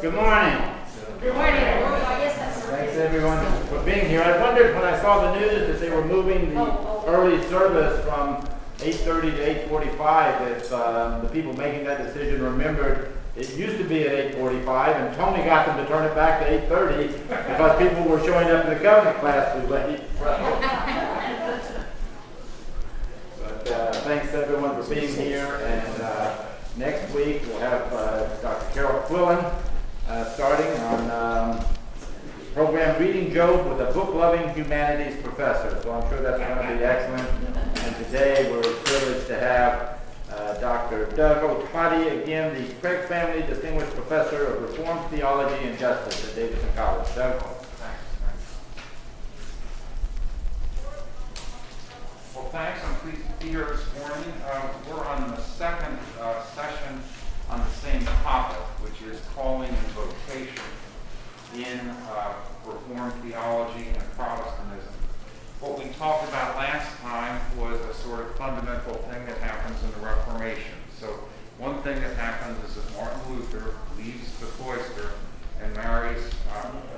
Good morning. Good morning. Thanks everyone for being here. I wondered when I saw the news that they were moving the early service from 8:30 to 8:45 if the people making that decision remembered it used to be at 8:45 and Tony got them to turn it back to 8:30 because people were showing up in the covenant class too late. But thanks to everyone for being here, and next week we'll have Dr. Carol Quillen starting on program Reading Job with a book-loving humanities professor. So I'm sure that's going to be excellent. And today we're privileged to have Dr. Class-Ottati, again, the Craig Family Distinguished Professor of Reformed Theology and Justice at Davidson College. Doug? Well, thanks. I'm pleased to be here this morning. We're on the second session on the same topic, which is calling and vocation in Reformed theology and Protestantism. What we talked about last time was a sort of fundamental thing that happens in the Reformation. So one thing that happens is that Martin Luther leaves the cloister and marries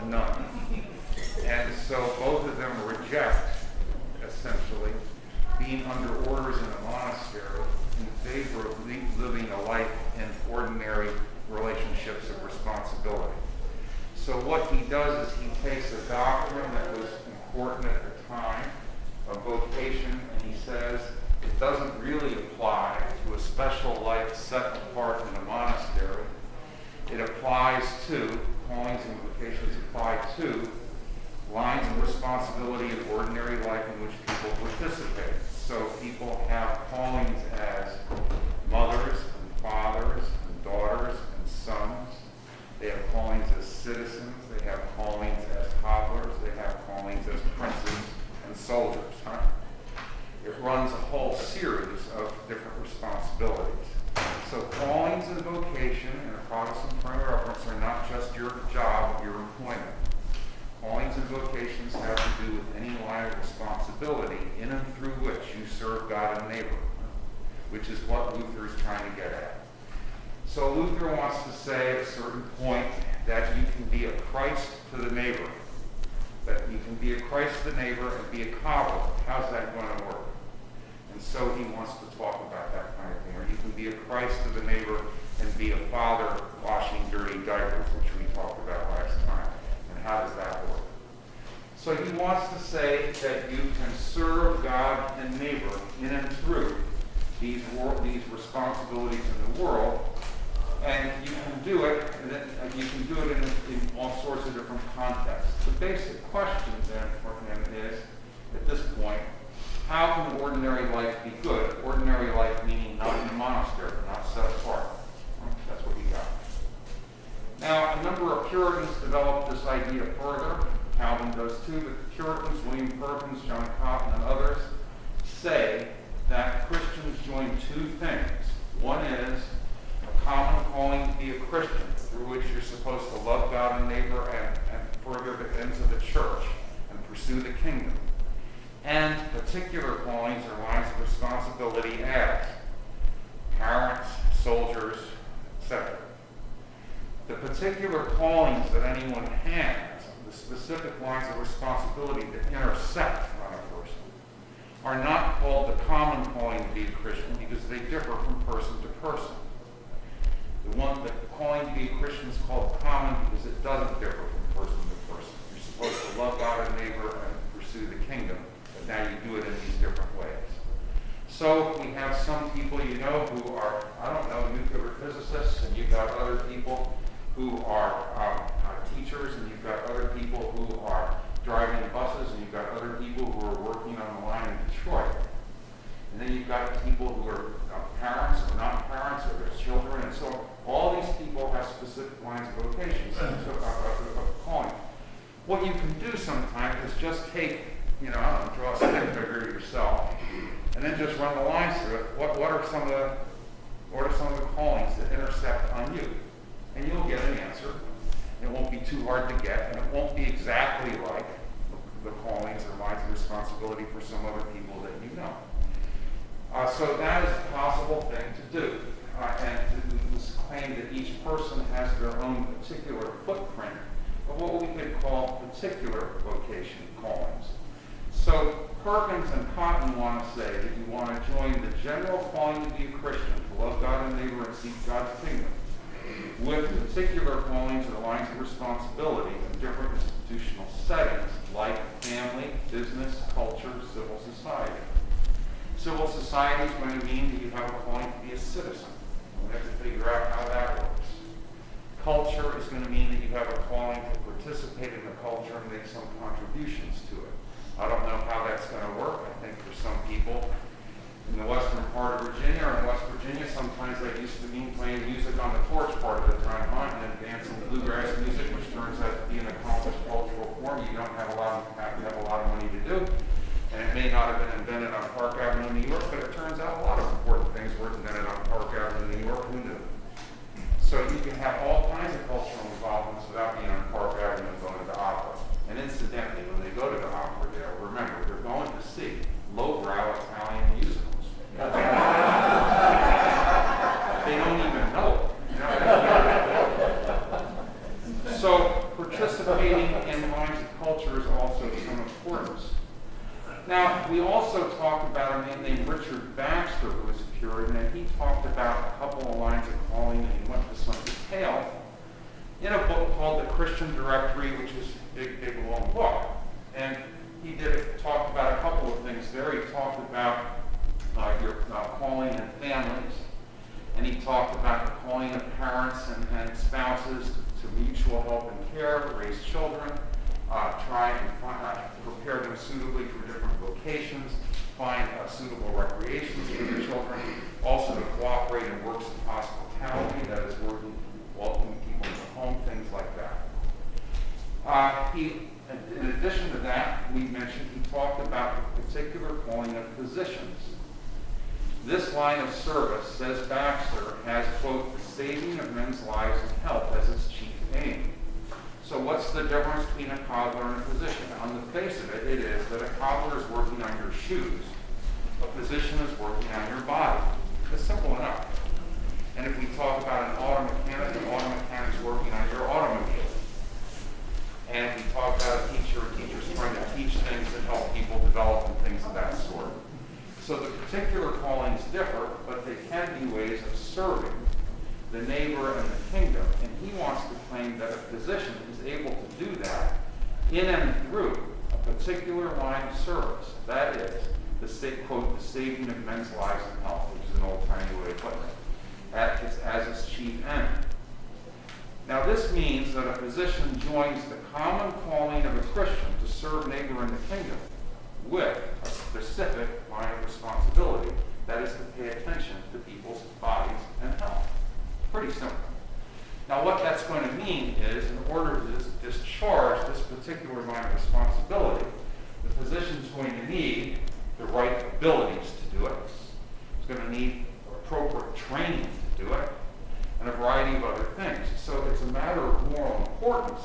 a nun. And so both of them reject, essentially, being under orders in a monastery in favor of living a life in ordinary relationships of responsibility. So what he does is he takes a doctrine that was important at the time, both says it doesn't really apply to a special life set apart in a monastery. It applies to, callings and vocations apply to, lines of responsibility in ordinary life in which people participate. So people have callings as mothers and fathers and daughters and sons. They have callings as citizens. They have callings as toddlers. They have callings as princes and soldiers. It runs a whole series of different responsibilities. So callings and vocation in a Protestant frame of reference are not just your job, your employment. Callings and vocations have to do with any line of responsibility in and through which you serve God and neighbor, which is what Luther is trying to get at. So Luther wants to say at a certain point that you can be a Christ to the neighbor, that you can be a Christ to the neighbor and be a cobbler. How's that going to work? And so he wants to talk about that kind of thing. Or you can be a Christ to the neighbor and be a father washing dirty diapers, which we talked about last time. And how does that work? So he wants to say that you can serve God and neighbor in and through these responsibilities in the world, and you can do it, and you can do it in all sorts of different contexts. The basic question then for him is, at this point, how can ordinary life be good? Ordinary life meaning not in a monastery, not set apart. That's what we got. Now, a number of Puritans developed this idea further. Calvin does too, but the Puritans, William Perkins, John Cotton, and others, say that Christians join two things. One is a common calling to be a Christian, through which you're supposed to love God and neighbor and further the ends of the church and pursue the kingdom. And particular callings or lines of responsibility as parents, soldiers, etc. The particular callings that anyone has, the specific lines of responsibility that intersect on a person, are not called the common calling to be a Christian because they differ from person to person. The calling to be a Christian is called common because it doesn't differ from person to person. You're supposed to love God and neighbor and pursue the kingdom, but now you do it in these different ways. So we have some people you know who are, I don't know, nuclear physicists, and you've got other people who are teachers, and you've got other people who are driving buses, and you've got other people who are working on the line in Detroit. And then you've got people who are parents or not parents or their children, and so all these people have specific lines of vocations, of calling. What you can do sometimes is just take, draw a stick figure yourself, and then just run the lines through it. What are some of the callings that intersect on you? And you'll get an answer. It won't be too hard to get, and it won't be exactly like the callings or lines of responsibility for some other people that you know. So that is a possible thing to do. And this claim that each person has their own particular footprint of what we could call particular vocation callings. So Perkins and Cotton want to say that you want to join the general calling to be a Christian, to love God and neighbor and seek God's kingdom, with particular callings or lines of responsibility in different institutional settings like family, business, culture, civil society. Civil society is going to mean that you have a calling to be a citizen. We have to figure out how that works. Culture is going to mean that you have a calling to participate in the culture and make some contributions to it. I don't know how that's going to work. I think for some people in the western part of Virginia or in West Virginia, sometimes that used to mean playing music on the porch part of the time, and then dancing bluegrass music, which turns out to be an accomplished cultural form. You don't have a lot of money to do. And it may not have been invented on Park Avenue, New York, but it turns out a lot of important things were invented on Park Avenue, New York. Who knew? So you can have all kinds of cultural involvements without being on Park Avenue and going to the opera. And incidentally, when they go to the opera there, remember, they're going to see lowbrow Italian musicals. They don't even know it. So participating in lines of culture is also of some importance. Now, we also talk about a man named Richard Baxter, who was a Puritan, and he talked about a couple of lines of calling, and he went into some detail in a book called The Christian Directory, which is a big, long book. And he talked about a couple of things there. He talked about your calling in families, and he talked about the calling of parents and spouses to mutual help and care, raise children, try and prepare them suitably for different vocations, find suitable recreations for your children, also to cooperate in works of hospitality, that is welcoming people into the home, things like that. In addition to that, we mentioned he talked about the particular calling of physicians. This line of service, says Baxter, has, quote, the saving of men's lives and health as its chief aim. So what's the difference between a cobbler and a physician? On the face of it, it is that a cobbler is working on your shoes. A physician is working on your body. It's simple enough. And if we talk about an auto mechanic is working on your automobile. And if we talk about a teacher's trying to teach things that help people develop and things of that sort. So the particular callings differ, but they can be ways of serving the neighbor and the kingdom. And he wants to claim that a physician is able to do that in and through a particular line of service. That is, quote, the saving of men's lives and health, which is an old-timey way of putting it, as its chief end. Now this means that a physician joins the common calling of a Christian to serve neighbor in the kingdom with a specific line of responsibility, that is to pay attention to people's bodies and health. Pretty simple. Now what that's going to mean is, in order to discharge this particular line of responsibility, the physician is going to need the right abilities to do it. He's going to need appropriate training to do it, and a variety of other things. So it's a matter of moral importance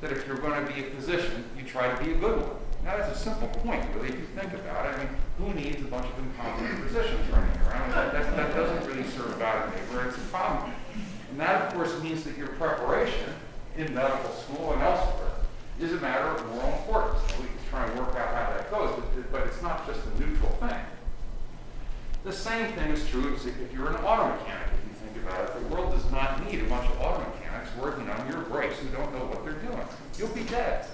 that if you're going to be a physician, you try to be a good one. Now that's a simple point, really, if you think about it. I mean, who needs a bunch of incompetent physicians running around? That doesn't really serve about a neighbor. It's a problem. And that, of course, means that your preparation in medical school and elsewhere is a matter of moral importance. We can try and work out how that goes, but it's not just a neutral thing. The same thing is true if you're an auto mechanic, if you think about it. The world does not need a bunch of auto mechanics working on your brakes who don't know what they're doing. You'll be dead.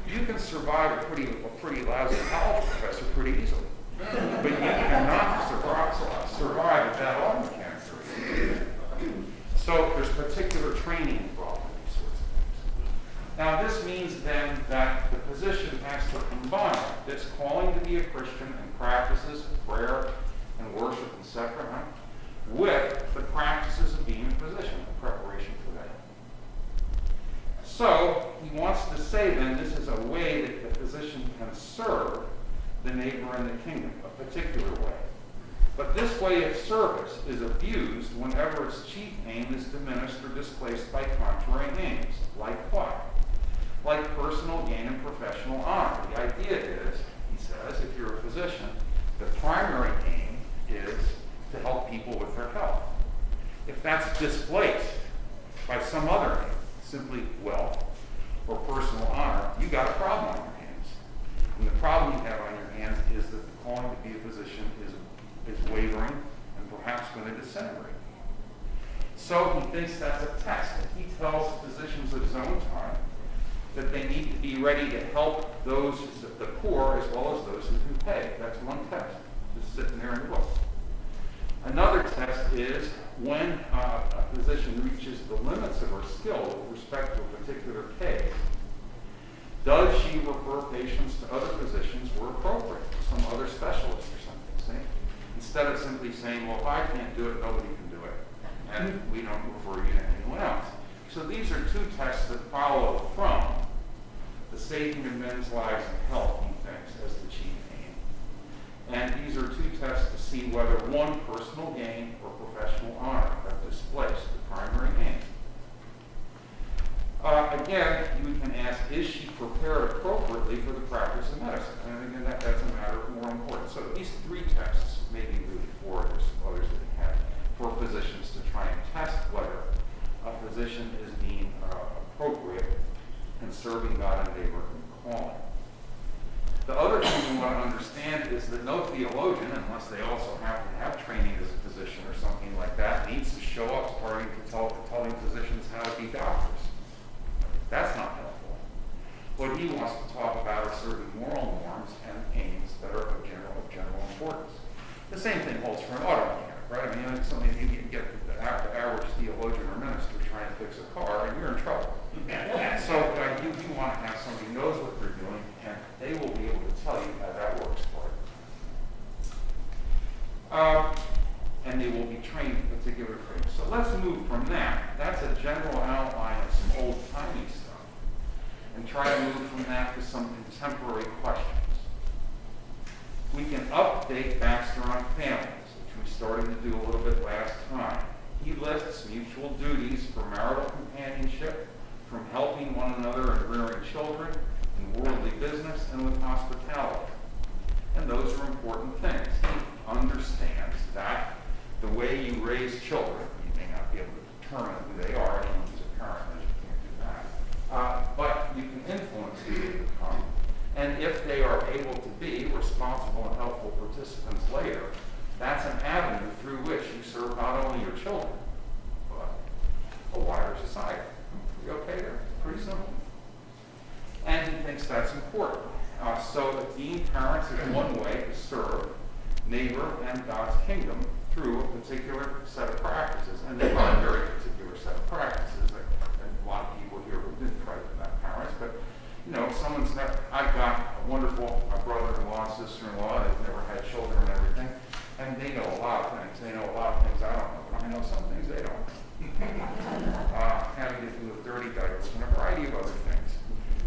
You can survive a pretty lousy college professor pretty easily. But you cannot survive a bad auto mechanic. So there's particular training involved in these sorts of things. Now this means then that the physician has to combine this calling to be a Christian and practices of prayer and worship and sacrament with the practices of being a physician, the preparation for that. So he wants to say then this is a way that the physician can serve the neighbor in the kingdom, a particular way. But this way of service is abused whenever its chief aim is diminished or displaced by contrary aims. Like what? Like personal gain and professional honor. The idea is, he says, if you're a physician, the primary aim is to help people with their health. If that's displaced by some other aim, simply wealth or personal honor, you got a problem on your hands. And the problem you have on your hands is that the calling to be a physician is wavering and perhaps going to disintegrate. So he thinks that's a test. And he tells physicians of his own time that they need to be ready to help those, the poor, as well as those who can pay. That's one test, just sitting there in the book. Another test is when a physician reaches the limits of her skill with respect to a particular case, does she refer patients to other physicians where appropriate, some other specialist or something, see? Instead of simply saying, well, if I can't do it, nobody can do it, and we don't refer you to anyone else. So these are two tests that follow from the saving of men's lives and health, he thinks, as the chief aim. And these are two tests to see whether one, personal gain or professional honor, have displaced the primary aim. Again, you can ask, is she prepared appropriately for the practice of medicine? And again, that's a matter of more importance. So these three tests, maybe really four, there's others that we have, for physicians to try and test whether a physician is being appropriate in serving God and neighbor in calling. The other thing we want to understand is that no theologian, unless they also happen to have training as a physician or something like that, needs to show up starting to telling physicians how to be doctors. That's not helpful. What he wants to talk about are certain moral importance. The same thing holds for an auto mechanic, right? I mean, something you can get the average theologian or minister trying to fix a car, and you're in trouble. So you want to have somebody who knows what they're doing, and they will be able to tell you how that works for you. And they will be trained in particular things. So let's move from that. That's a general outline of some old-timey stuff. And try to move from that to some contemporary questions. We can update Baxter on families, which we started to do a little bit last time. He lists mutual duties for marital companionship, from helping one another in rearing children, in worldly business, and with hospitality. And those are important things. He understands that the way you raise children, you may not be able to determine who they are, anyone who's a parent knows you can't do that, but you can influence who they become. And if they are able to be responsible and helpful participants later, that's an avenue through which you serve not only your children, but a wider society. You okay there? Pretty simple. And he thinks that's important. So being parents is one way to serve neighbor and God's kingdom through a particular set of practices. And there are a very particular set of practices. A lot of people here who didn't try to be parents, but you know, I've got a wonderful brother-in-law and sister-in-law that never had children and everything, and they know a lot of things. They know a lot of things I don't know, but I know some things they don't. Having to do with dirty diapers and a variety of other things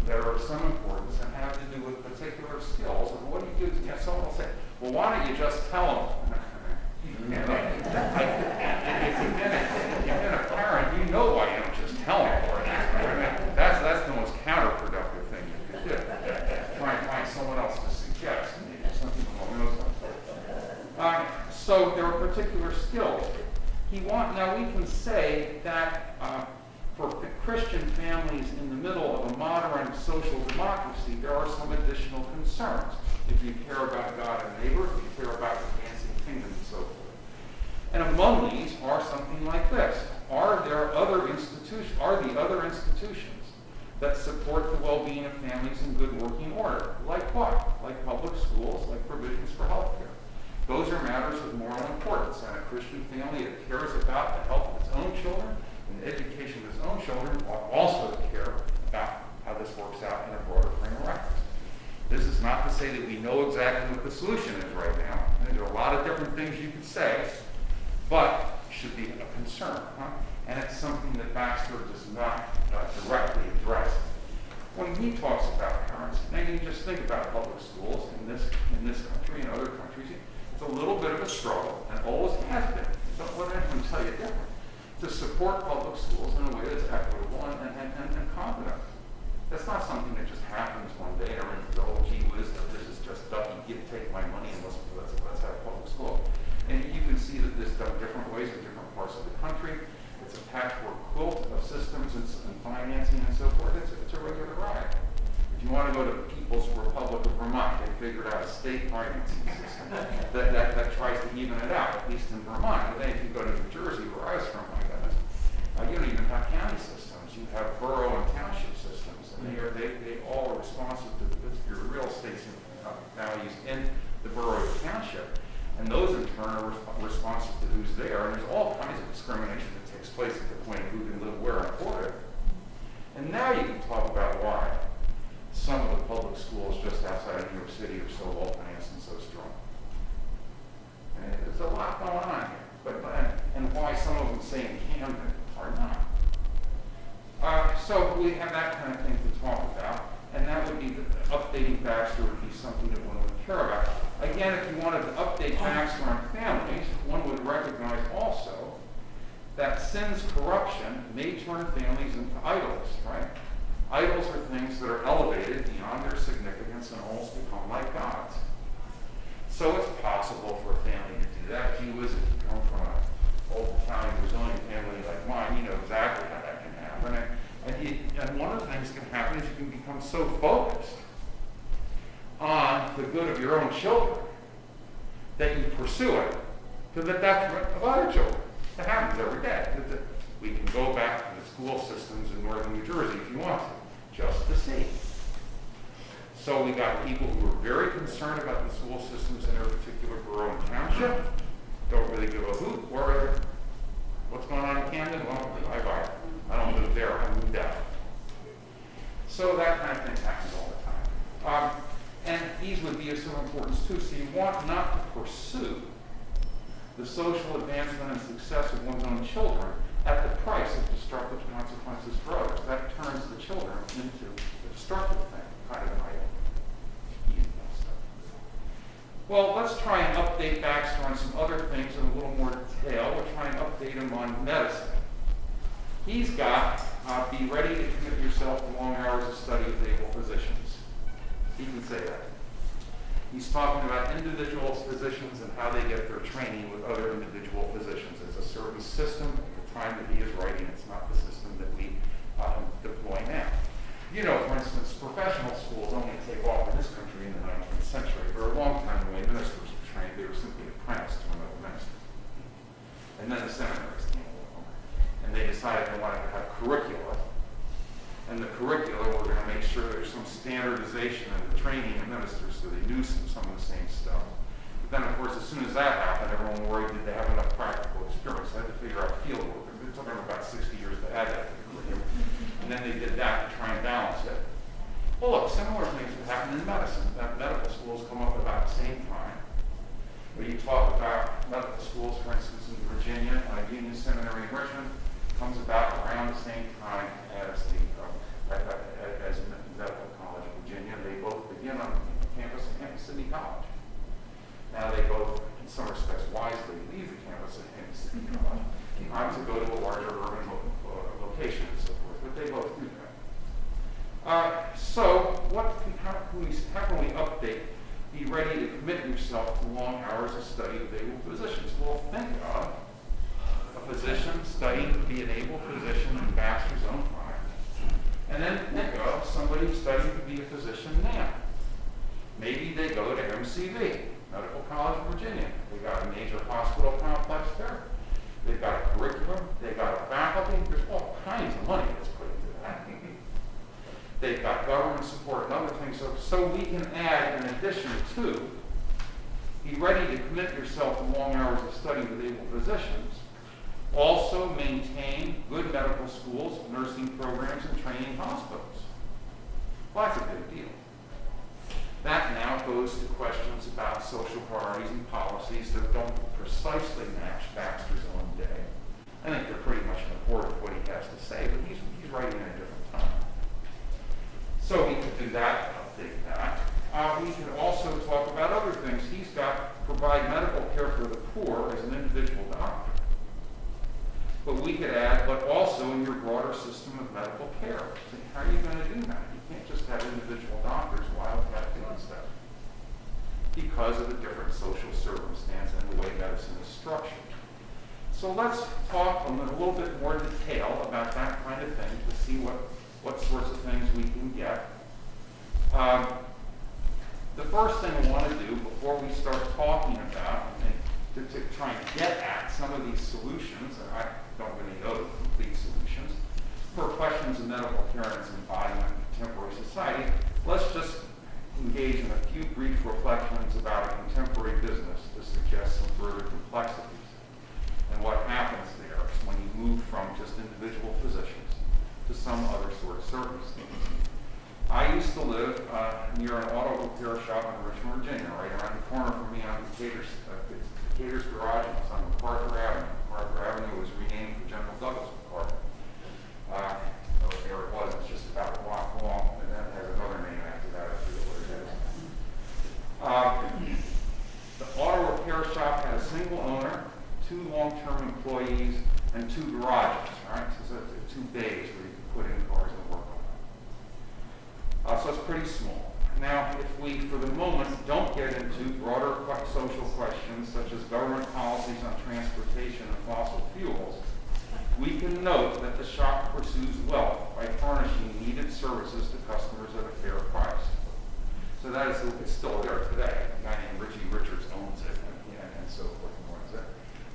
that are of some importance and have to do with particular skills. And what do you do? Yeah, someone will say, well, why don't you just tell them? If you've been a parent, you know why you don't just tell them. That's the most counterproductive thing you could do. Try and find someone else to suggest. Maybe some people don't know something. So there are particular skills. Now we can say that for Christian families in the middle of a modern social democracy, there are some additional concerns. If you care about God and neighbor, if you care about advancing the kingdom and so forth. And among these are something like this. Are the other institutions that support the well-being of families in good working order? Like what? Like public schools, like provisions for health care. Those are matters of moral importance, and a Christian family that cares about the health of its own children and the education of its own children ought also to care about how this works out in a broader frame of reference. This is not to say that we know exactly what the solution is right now. And there are a lot of different things you could say, but should be a concern. And it's something that Baxter does not directly address. When he talks about parents, now you just think about public schools in this country and other countries. It's a little bit of a struggle, and always has been. Don't let anyone tell you different. To support public schools in a way that's equitable and competent. That's not something that just happens one day and everyone goes, oh, gee whiz, this is just stuff you take my money and let's have public school. And you can see that this is done different ways in different parts of the country. It's a patchwork quilt of systems and financing and so forth. It's a regular ride. If you want to go to the People's Republic of Vermont, they figured out a state financing system that tries to even it out, at least in Vermont. But then if you go to New Jersey, where I was from, my goodness, you don't even have county systems. You have borough and township systems. And they all are responsive to your real estate values in the borough or township. And those in turn are responsive to who's there. And there's all kinds of discrimination that takes place at the point of who can live where and for it. And now you can talk about why some of the public schools just outside of New York City are so well financed and so strong. And there's a lot going on here. And why some of them, say in Camden, are not. So we have that kind of thing to talk about. And that would be, updating Baxter would be something that one would care about. Again, if you wanted to update Baxter on families, one would recognize also that sin's corruption may turn families into idols, right? Idols are things that are elevated beyond their significance and almost become like gods. So it's possible for a family to do that. Gee whiz, if you come from an old Italian Brazilian family like mine, you know exactly how that can happen. And one of the things that can happen is you can become so focused on the good of your own children that you pursue it to the detriment of other children. That happens every day. We can go back to the school systems in northern New Jersey if you want to, just to see. So we got people who are very concerned about the school systems in their particular to pursue the social advancement and success of one's own children at the price of destructive consequences for others. That turns the children into the destructive thing, kind of an idol. Well, let's try and update Baxter on some other things in a little more detail. We'll try and update him on medicine. He's got, be ready to commit yourself to long hours of study with able physicians. He can say that. He's talking about individual physicians and how they get their training with other individual physicians. It's a certain system at the time that he is writing. It's not the system that we deploy now. You know, for instance, professional schools only take off in this country in the 19th century. For a long time, the way ministers were trained, they were simply apprenticed to another minister. And then the seminaries came along. And they decided they wanted to have curricula. And the curricula were going to make sure there's some standardization in the training of ministers so they knew some of the same stuff. But then, of course, as soon as that happened, everyone worried that they have enough practical experience. They had to figure out field work. It took them about 60 years to add that to the curriculum. And then they did that to try and balance it. Well, look, similar things have happened in medicine. Medical schools come up about the same time. When you talk about medical schools, for instance, in Virginia, Union Seminary in Richmond comes about around the same time as the Medical College of Virginia. They both begin on campus at Sydney College. Now they both, in some respects, wisely leave the campus at Sydney College to go to a larger urban location and so forth, but they both do that. So how can we update? Be ready to commit yourself to long hours of study with able physicians. Well, think of a physician studying to be an able physician in Baxter's own time. And then think of somebody studying to be a physician now. Maybe they go to MCV, Medical College of Virginia. They've got a major hospital complex there. They've got a curriculum. They've got a faculty. There's all kinds of money that's put into that. They've got government support and other things. So we can add, in addition to, be ready to commit yourself to long hours of study with able physicians. Also maintain good medical schools, nursing programs, and training hospitals. Well, that's a big deal. That now goes to questions about social priorities and policies that don't precisely match Baxter's own day. I think they're pretty much in accord with what he has to say, but he's writing at a different time. So we could do that, update that. We can also talk about other things. He's got provide medical care for the poor as an individual doctor. But we could add, but also in your broader system of medical care. So how are you going to do that? You can't just have individual doctors wildcat doing stuff because of the different social circumstance and the way medicine is structured. So let's talk in a little bit more detail about that kind of thing to see what sorts of things we can get. The first thing we want to do before we start talking about and to try and get at some of these solutions, and I don't really know the complete solutions, for questions of medical care and its embodiment in contemporary society, let's just engage in a few brief reflections about a contemporary business to suggest some further complexities and what happens there when you move from just individual physicians to some other sort of circumstance. I used to live near an auto repair shop in Richmond, Virginia, right around the corner from me on Decatur's Garage on MacArthur Avenue. MacArthur Avenue was renamed for General Douglas MacArthur. There it was, it's just about a block long, and that has another name after that, I forget what it is. The auto repair shop had a single owner, 2 long-term employees, and 2 garages, right? So it's 2 bays where you can put in cars and work on them. So it's pretty small. Now, if we, for the moment, don't get into broader social questions such as government policies on transportation and fossil fuels, we can note that the shop pursues wealth by furnishing needed services to customers at a fair price. So that is, it's still there today. A guy named Richie Richards owns it, and so forth and runs it.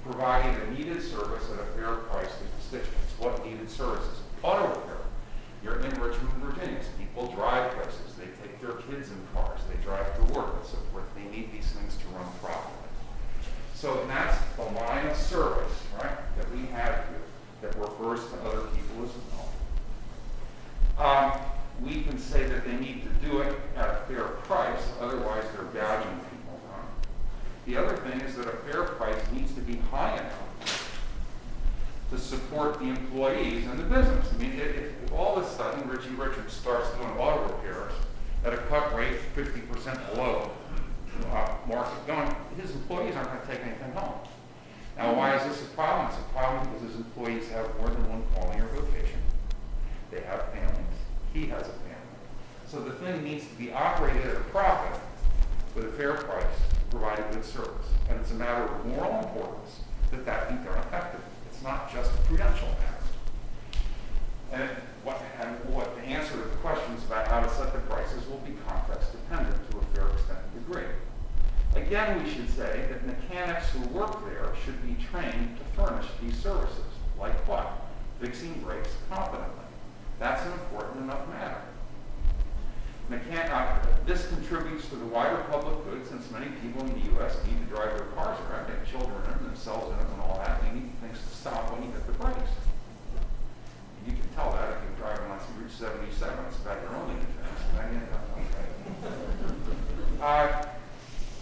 Providing a needed service at a fair price to constituents. What needed services? Auto repair. You're in Richmond, Virginia. People drive places. They take their kids in cars. They drive to work and so forth. They need these things to run properly. So that's the line of service, right, that we have here that refers to other people as well. We can say that they need to do it at a fair price, otherwise they're gouging people. The other thing is that a fair price needs to be high enough to support the employees and the business. I mean, if all of a sudden Richie Richards starts doing auto repairs at a cut rate 50% below market going, his employees aren't going to take anything home. Now, why is this a problem? It's a problem because his employees have more than one calling or vocation. They have families. He has a family. So the thing needs to be operated at a profit with a fair price, provide a good service. And it's a matter of moral importance that that be done effectively. It's not just a prudential matter. And what the answer to the questions about how to set the prices will be context dependent to a fair extent and degree. Again, we should say that mechanics who work there should be trained to furnish these services. Like what? Fixing brakes competently. That's an important enough matter. This contributes to the wider public good, since many people in the U.S. need to drive their cars around, they have children in them, themselves in them, and all that. They need things to stop when you hit the brakes. You can tell that if you're driving on Route 77. It's about your only defense.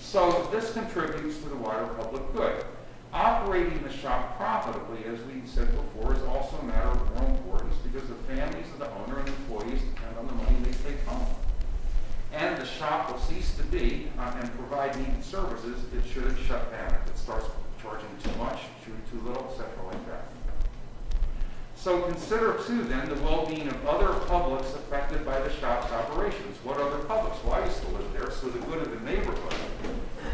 So this contributes to the wider public good. Operating the shop profitably, as we said before, is also a matter of moral importance because the families of the owner and employees depend on the money they take home. And the shop will cease to be and provide needed services should it shut down. If it starts charging too much, too little, etc. like that. So consider, too, then, the well-being of other publics affected by the shop's operations. What other publics? Well, I used to live there, so the good of the neighborhood.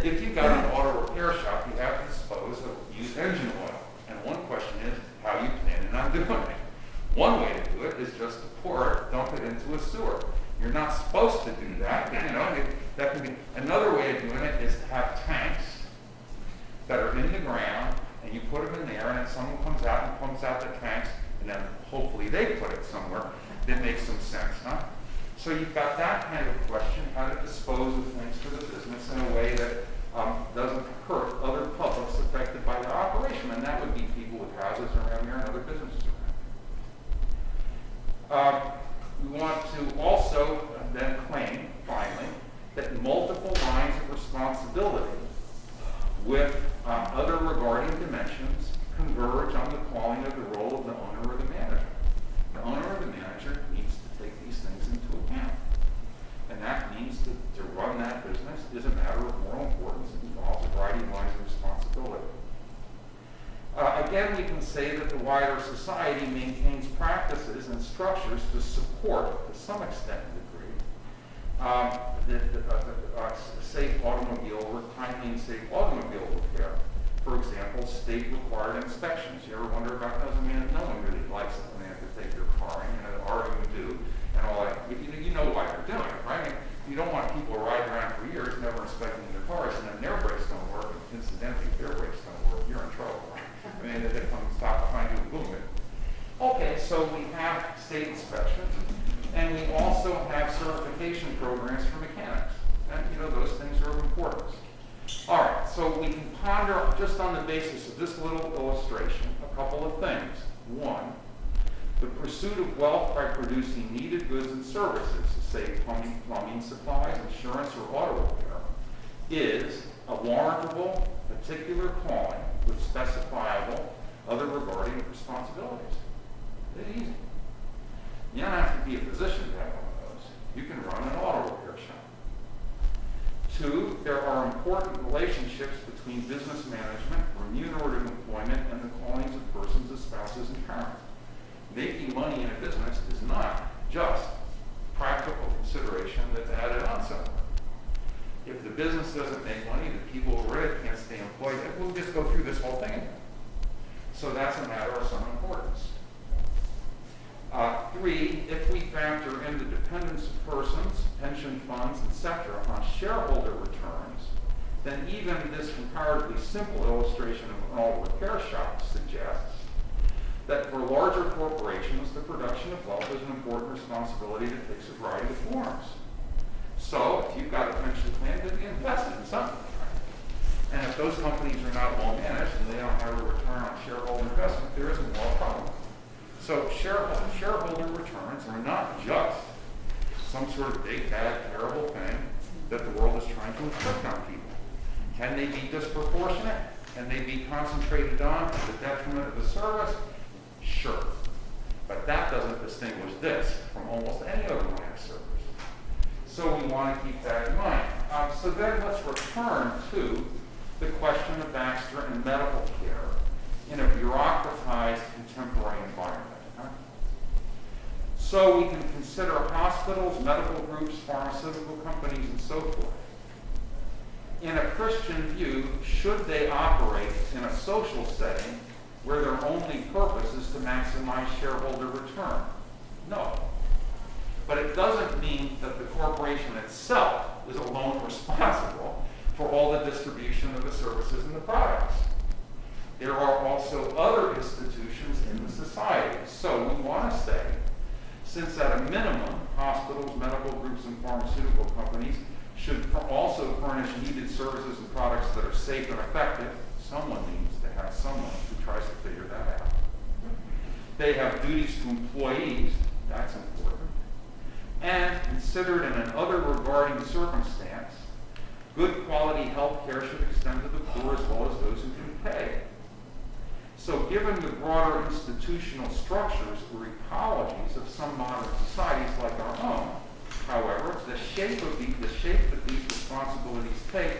If you've got an auto repair shop, you have to dispose of used engine oil. And one question is, how are you planning on doing it? One way to do it is just to pour it, dump it into a sewer. You're not supposed to do that, but, that can be. Another way of doing it is to have tanks that are in the ground, and you put them in there, and then someone comes out and pumps out the tanks, and then hopefully they put it somewhere that makes some sense, huh? So you've got that kind of question, how to dispose of things for the business in a way that doesn't hurt other publics affected by the operation, and that would be people with houses around here and other businesses around here. We want to also then claim, finally, that multiple lines of responsibility with other regarding dimensions converge on the calling of the role of the owner or the manager. The owner or the manager needs to take these things into account. And that means to run that business is a matter of moral importance and involves a variety of lines of responsibility. Again, we can say that the wider society maintains practices and structures to support, to some extent and degree, safe automobile or timely safe automobile repair. For example, state-required inspections. You ever wonder about those? I mean, no one really likes it when they have to take their car in, and arguing do, and all that. You know why they're doing it, right? I mean, you don't want people riding around for years never inspecting their cars, and then their brakes don't work, and incidentally, if their brakes don't work, you're in trouble. I mean, they come stop behind you and boom it. Okay, so we have state inspections, and we also have certification programs for mechanics. And, those things are of importance. All right, so we can ponder just on the basis of this little illustration a couple of things. One, the pursuit of wealth by producing needed goods and services, say plumbing supplies, insurance, or auto repair, is a warrantable, particular calling with specifiable other regarding responsibilities. It's easy. You don't have to be a physician to have one of those. You can run an auto repair shop. Two, there are important relationships between business management, remunerative employment, and the callings of persons as spouses and parents. Making money in a business is not just practical consideration that's added on somewhere. If the business doesn't make money, the people who are in it can't stay employed, we'll just go through this whole thing again. So that's a matter of some importance. Three, if we factor in the dependence of persons, pension funds, etc., on shareholder returns, then even this comparatively simple illustration of an auto repair shop suggests that for larger corporations, the production of wealth is an important responsibility that takes a variety of forms. So, if you've got a pension plan, then be invested in something. And if those companies are not well managed and they don't have a return on shareholder investment, there is a moral problem. So, shareholder returns are not just some sort of big, bad, terrible thing that the world is trying to inflict on people. Can they be disproportionate? Can they be concentrated on to the detriment of the service? Sure. But that doesn't distinguish this from almost any other line of service. So we want to keep that in mind. So then let's return to the question of Baxter and medical care in a bureaucratized contemporary environment. So we can consider hospitals, medical groups, pharmaceutical companies, and so forth. In a Christian view, should they operate in a social setting where their only purpose is to maximize shareholder return? No. But it doesn't mean that the corporation itself is alone responsible for all the distribution of the services and the products. There are also other institutions in the society. So we want to say, since at a minimum, hospitals, medical groups, and pharmaceutical companies should also furnish needed services and products that are safe and effective, someone needs to have someone who tries to figure that out. They have duties to employees, that's important. And considered in an other regarding circumstance, good quality health care should extend to the poor as well as those who can pay. So given the broader institutional structures or ecologies of some modern societies like our own, however, the shape that these responsibilities take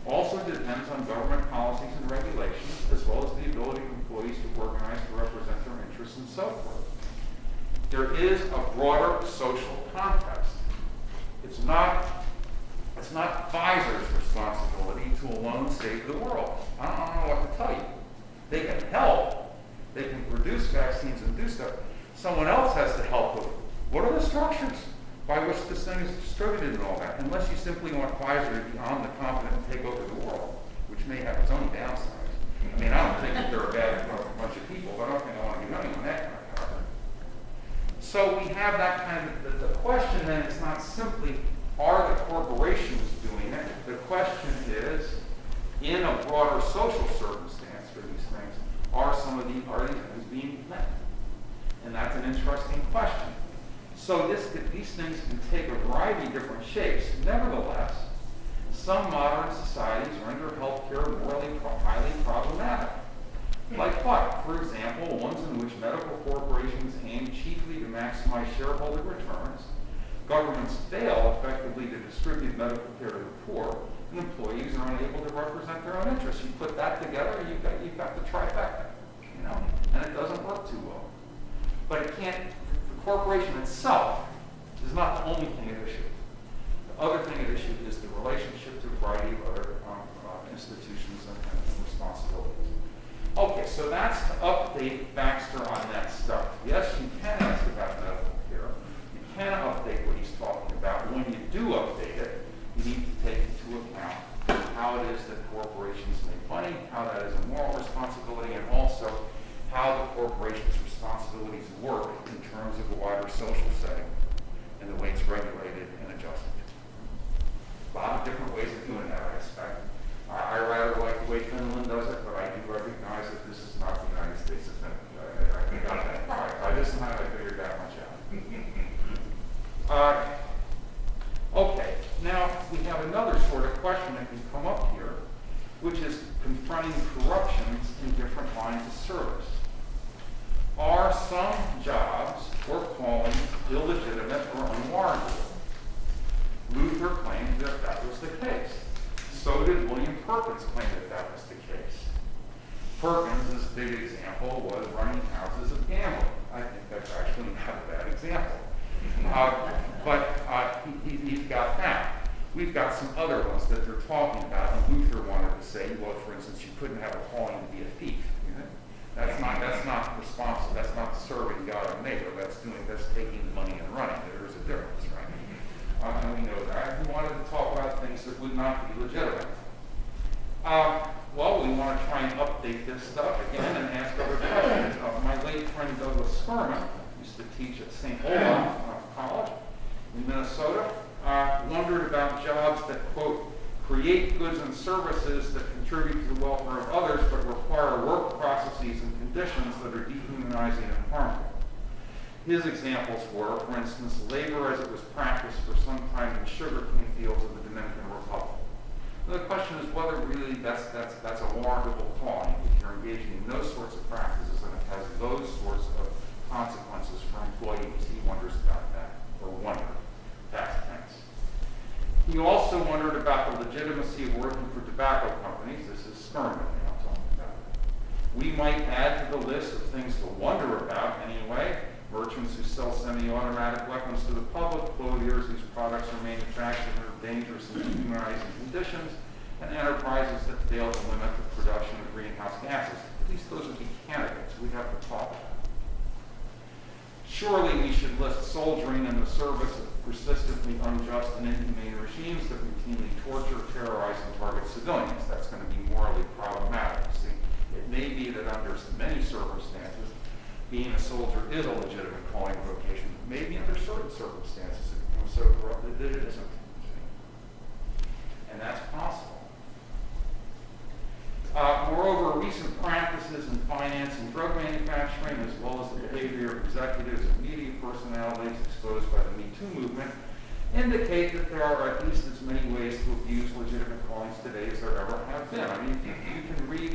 also depends on government policies and regulations, as well as the ability of employees to organize to represent their interests and so forth. There is a broader social context. It's not Pfizer's responsibility to alone save the world. I don't know what to tell you. They can help. They can produce vaccines and do stuff. Someone else has to help with it. What are the structures by which this thing is distributed and all that? Unless you simply want Pfizer to be omnipotent and take over the world, which may have its own downsides. I mean, I don't think that they're a bad bunch of people, but I don't think I want to be running on that kind of power. So we have that kind of, the question then is not simply, are the corporations doing it? The question is, in a broader social circumstance for these things, are these things being met? And that's an interesting question. So these things can take a variety of different shapes. Nevertheless, some modern societies render healthcare morally highly problematic. Like what? For example, ones in which medical corporations aim chiefly to maximize shareholder returns, governments fail effectively to distribute medical care to the poor, and employees are unable to represent their own interests. You put that together, you've got the trifecta, and it doesn't work too well. But it can't. The corporation itself is not the only thing at issue. The other thing at issue is the relationship to a variety of other institutions and responsibilities. Okay, so that's to update Baxter on that stuff. Yes, you can ask about medical care. You can update what he's talking about. But when you do update it, you need to take into account how it is that corporations make money, how that is a moral responsibility, and also how the corporation's responsibilities work in terms of a wider social setting and the way it's regulated and adjusted. A lot of different ways of doing that, I expect. I rather like the way Finland does it, but I do recognize that this is not the United States of Finland. I got that. By this time, I figured that much out. Okay, now we have another sort of question that can come up here, which is confronting corruptions in different lines of service. Are some jobs or callings illegitimate or unwarrantable? Luther claimed that that was the case. So did William Perkins claim that that was the case. Perkins' big example was running houses of gambling. I think that's actually not a bad example. But he's got that. We've got some other ones that they're talking about, and Luther wanted to say, well, for instance, you couldn't have a calling to be a thief. That's not responsible. That's not serving God and neighbor. That's taking the money and running. There's a difference, right? And we know that. We wanted to talk about things that would not be legitimate. Well, we want to try and update this stuff again and ask other questions. My late friend Douglas Sperman used to teach at St. Olaf College in Minnesota. Wondered about jobs that, quote, create goods and services that contribute to the welfare of others but require work processes and conditions that are dehumanizing and harmful. His examples were, for instance, labor as it was practiced for some time in sugarcane fields of the Dominican Republic. The question is whether really that's a warrantable calling if you're engaging in those sorts of practices and it has those sorts of consequences for employees. He wonders about that, or wondered. Past tense. He also wondered about the legitimacy of working for tobacco companies. This is Sperman now talking about it. We might add to the list of things to wonder about anyway. Merchants who sell semi-automatic weapons to the public, clothiers whose products are manufactured under dangerous and dehumanizing conditions, and enterprises that fail to limit the production of greenhouse gases. At least those would be candidates we have to talk about. Surely we should list soldiering in the service of persistently unjust and inhumane regimes that routinely torture, terrorize, and target civilians. That's going to be morally problematic. See, it may be that under many circumstances, being a soldier is a legitimate calling vocation. Maybe under certain circumstances it becomes so corrupted that it isn't. And that's possible. Moreover, recent practices in finance and drug manufacturing, as well as the behavior of executives and media personalities exposed by the Me Too movement, indicate that there are at least as many ways to abuse legitimate callings today as there ever have been. I mean, you can read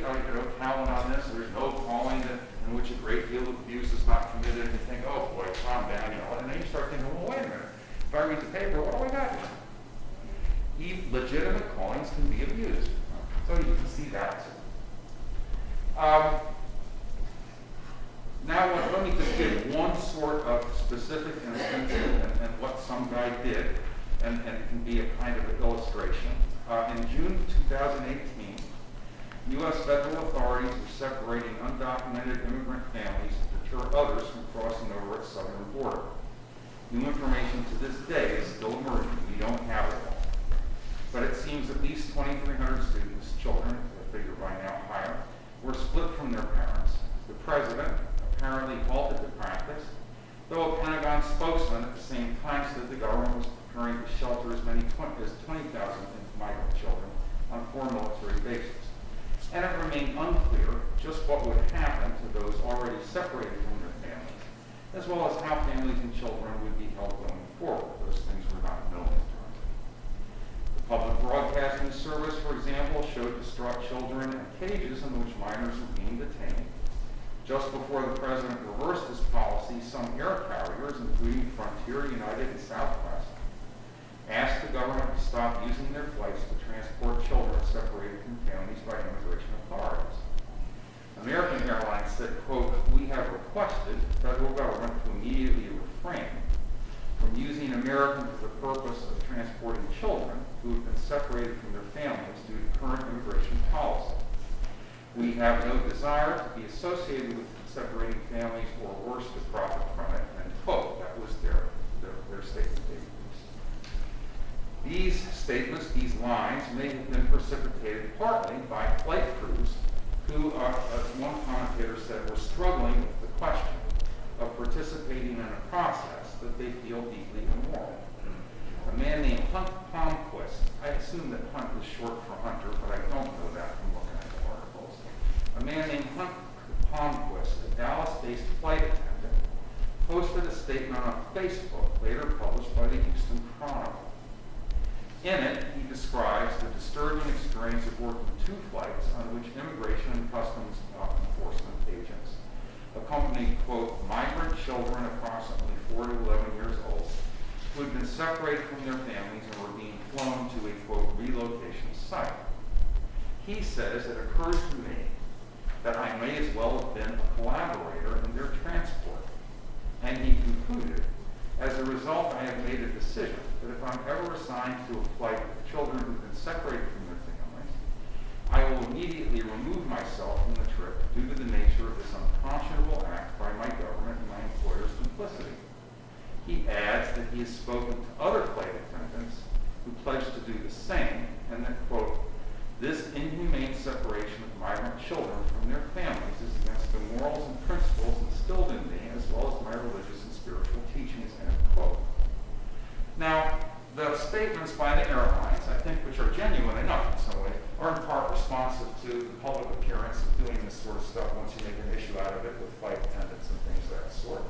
Calvin on this. There's no calling in which a great deal of abuse is not committed, and you think, oh boy, calm down, and then you start thinking, well, wait a minute. If I read the paper, what do I got here? Legitimate callings can be abused. So you can see that too. Now let me just give one sort of specific instance and what some guy did, and it can be a kind of an illustration. In June 2018, U.S. federal authorities were separating undocumented immigrant families to deter others from crossing over its southern border. New information to this day is still emerging. We don't have it all. But it seems at least 2,300 students, children, I figure by now higher, were split from their parents. The president apparently halted the practice, though a Pentagon spokesman at the same time said the government was preparing to shelter as many as 20,000 migrant children on 4 military bases. And it remained unclear just what would happen to those already separated from their families, as well as how families and children would be held going forward. Those things were not known. Public Broadcasting Service, for example, showed distraught children in cages in which minors were being detained. Just before the president reversed his policy, some air carriers, including Frontier, United, and Southwest, asked the government to stop using their flights to transport children separated from families by immigration authorities. American Airlines said, quote, "We have requested the federal government to immediately refrain from using Americans for the purpose of transporting children who have been separated from their families due to current immigration policy. We have no desire to be associated with separating families or worse, to profit from it," end quote. That was their statement. These statements, these lines, may have been precipitated partly by flight crews who, as one commentator said, were struggling with the question of participating in a process that they feel deeply immoral. A man named Hunt Palmquist, I assume that Hunt is short for Hunter, but I don't know that from looking at the articles. A man named Hunt Palmquist, a Dallas-based flight attendant, posted a statement on Facebook, later published by the Houston Chronicle. In it, he describes the disturbing experience of working 2 flights on which immigration and customs enforcement agents accompanied, quote, migrant children approximately 4 to 11 years old who had been separated from their families and were being flown to a, quote, relocation site. He says, "It occurs to me that I may as well have been a collaborator in their transport." And he concluded, "As a result, I have made a decision that if I'm ever assigned to a flight with children who've been separated from their families, I will immediately remove myself from the trip due to the nature of this unconscionable act by my government and my employer's complicity." He adds that he has spoken to other flight attendants who pledged to do the same, and that, quote, "This inhumane separation of migrant children from their families is against the morals and principles instilled in me, as well as my religious and spiritual teachings," end quote. Now, the statements by the airlines, I think, which are genuine enough in some way, are in part responsive to the public appearance of doing this sort of stuff once you make an issue out of it with flight attendants and things of that sort.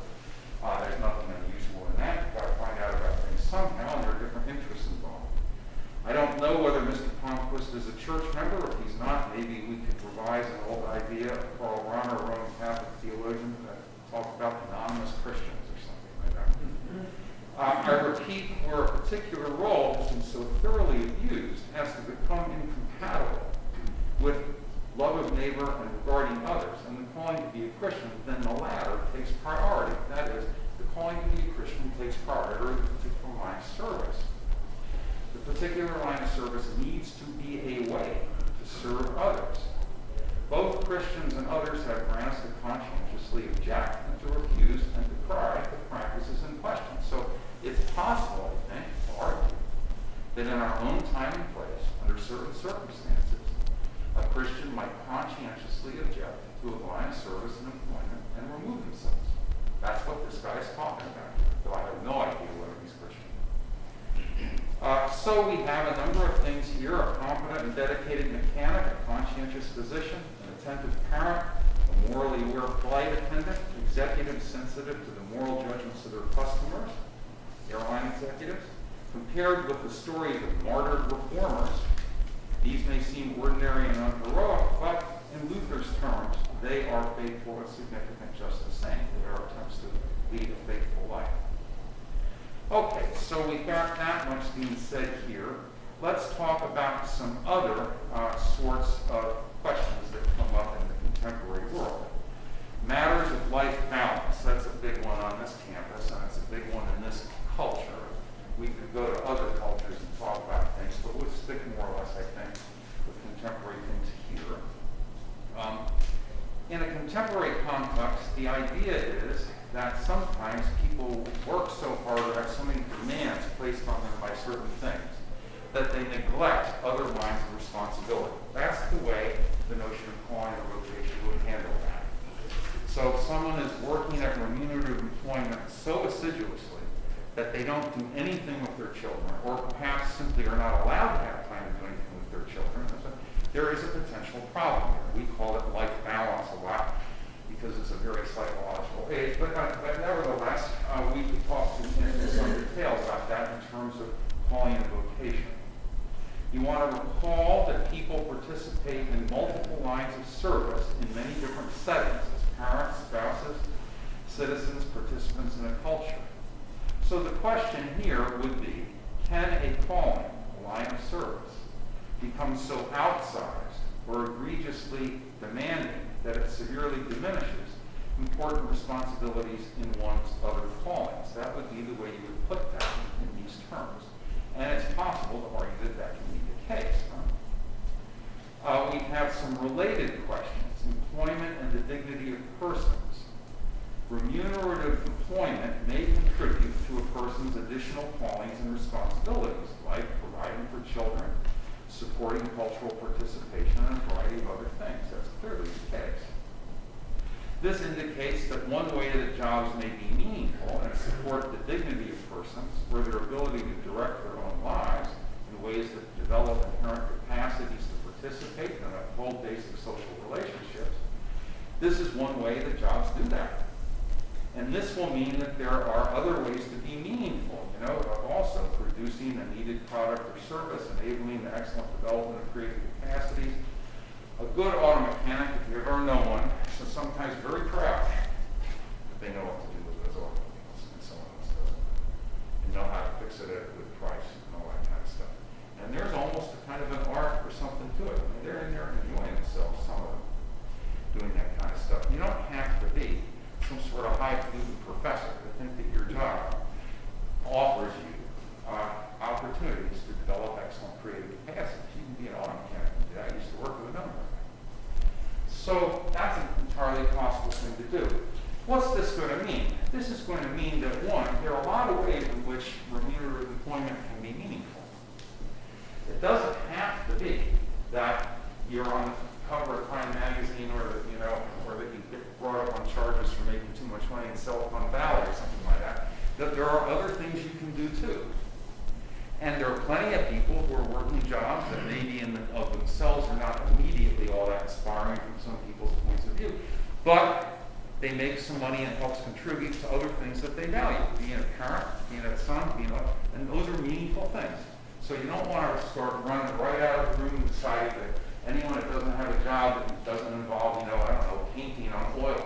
There's nothing unusual in that. You've got to find out about things somehow, and there are different interests involved. I don't know whether Mr. Palmquist Blomquist is a church member. If he's not, maybe we could revise an old idea of Karl Rahner, a Roman Catholic theologian, that talks about anonymous Christians or something like that. I repeat, where a particular role has been so thoroughly abused has to become incompatible with love of neighbor and regarding others, and the calling to be a Christian, then the latter takes priority. That is, the calling to be a Christian takes priority over the particular line of service. The particular line of service needs to be a way to serve others. Both Christians and others have grounds to conscientiously object and to refuse and decry the practices in question. So it's possible, I think, to argue that in our own time and place, under certain circumstances, a Christian might conscientiously object to a line of service and employment and remove themselves. That's what this guy is talking about, though I have no idea whether he's Christian. So we have a number of things here: a competent and dedicated mechanic, a conscientious physician, an attentive parent, a morally aware flight attendant, executives sensitive to the moral judgments of their customers, airline executives. Compared with the stories of martyred reformers, these may seem ordinary and unheroic, but in Luther's terms, they are faithful and significant just the same. They are attempts to lead a faithful life. Okay, so we've got that much being said here. Let's talk about some other sorts of questions that come up in the contemporary world. Matters of life balance. That's a big one on this campus, and it's a big one in this culture. We could go to other cultures and talk about things, but we'll stick more or less, I think, with contemporary things here. In a contemporary context, the idea is that sometimes people work so hard or have so many demands placed on them by certain things that they neglect other lines of responsibility. That's the way the notion of calling or vocation would handle that. So if someone is working at remunerative employment so assiduously that they don't do anything with their children, or perhaps simply are not allowed to have time to do anything with their children, there is a potential problem here. We call it life balance a lot because it's a very psychological age, but nevertheless, we could talk in some detail about that in terms of calling a vocation. You want to recall that people participate in multiple lines of service in many different settings as parents, spouses, citizens, participants in a culture. So the question here would be, can a calling, a line of service, become so outsized or egregiously demanding that it severely diminishes important responsibilities in one's other callings? That would be the way you would put that in these terms. And it's possible to argue that that can be the case. We have some related questions: employment and the dignity of persons. Remunerative employment may contribute to a person's additional callings and responsibilities, like providing for children, supporting cultural participation, and a variety of other things. That's clearly the case. This indicates that one way that jobs may be meaningful and support the dignity of persons, or their ability to direct their own lives in ways that develop inherent capacities to participate and uphold basic social relationships. This is one way that jobs do that. And this will mean that there are other ways to be meaningful, also producing a needed product or service, enabling the excellent development of creative capacities. A good auto mechanic, if you ever know one, is sometimes very proud that they know what to do with those automobiles and someone else doesn't. And know how to fix it at a good price and all that kind of stuff. And there's almost a kind of an art or something to it. I mean, they're in there enjoying themselves, some of them, doing that kind of stuff. You don't have to be some sort of highfalutin professor to think that your job offers you opportunities to develop excellent creative capacities. You can be an auto mechanic. I used to work with a number of them. So that's an entirely possible thing to do. What's this going to mean? This is going to mean that, one, there are a lot of ways in which remunerative employment can be meaningful. It doesn't have to be that you're on the cover of Time magazine, or that you get brought up on charges for making too much money in Silicon Valley or something like that. That there are other things you can do too. And there are plenty of people who are working jobs that maybe of themselves are not immediately all that inspiring from some people's points of view. But they make some money and helps contribute to other things that they value. Being a parent, being a son, and those are meaningful things. So you don't want to start running right out of the room and deciding that anyone that doesn't have a job that doesn't involve, I don't know, painting on oil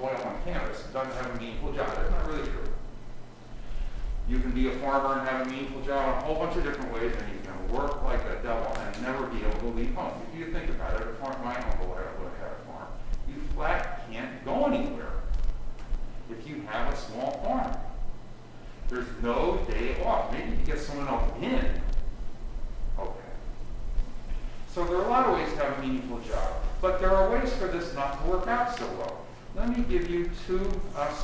on canvas, doesn't have a meaningful job. That's not really true. You can be a farmer and have a meaningful job in a whole bunch of different ways, and you can work like a devil and never be able to leave home. If you think about it, my uncle would have a farm. You flat can't go anywhere if you have a small farm. There's no day off. Maybe you get someone else in. Okay. So there are a lot of ways to have a meaningful job, but there are ways for this not to work out so well. Let me give you two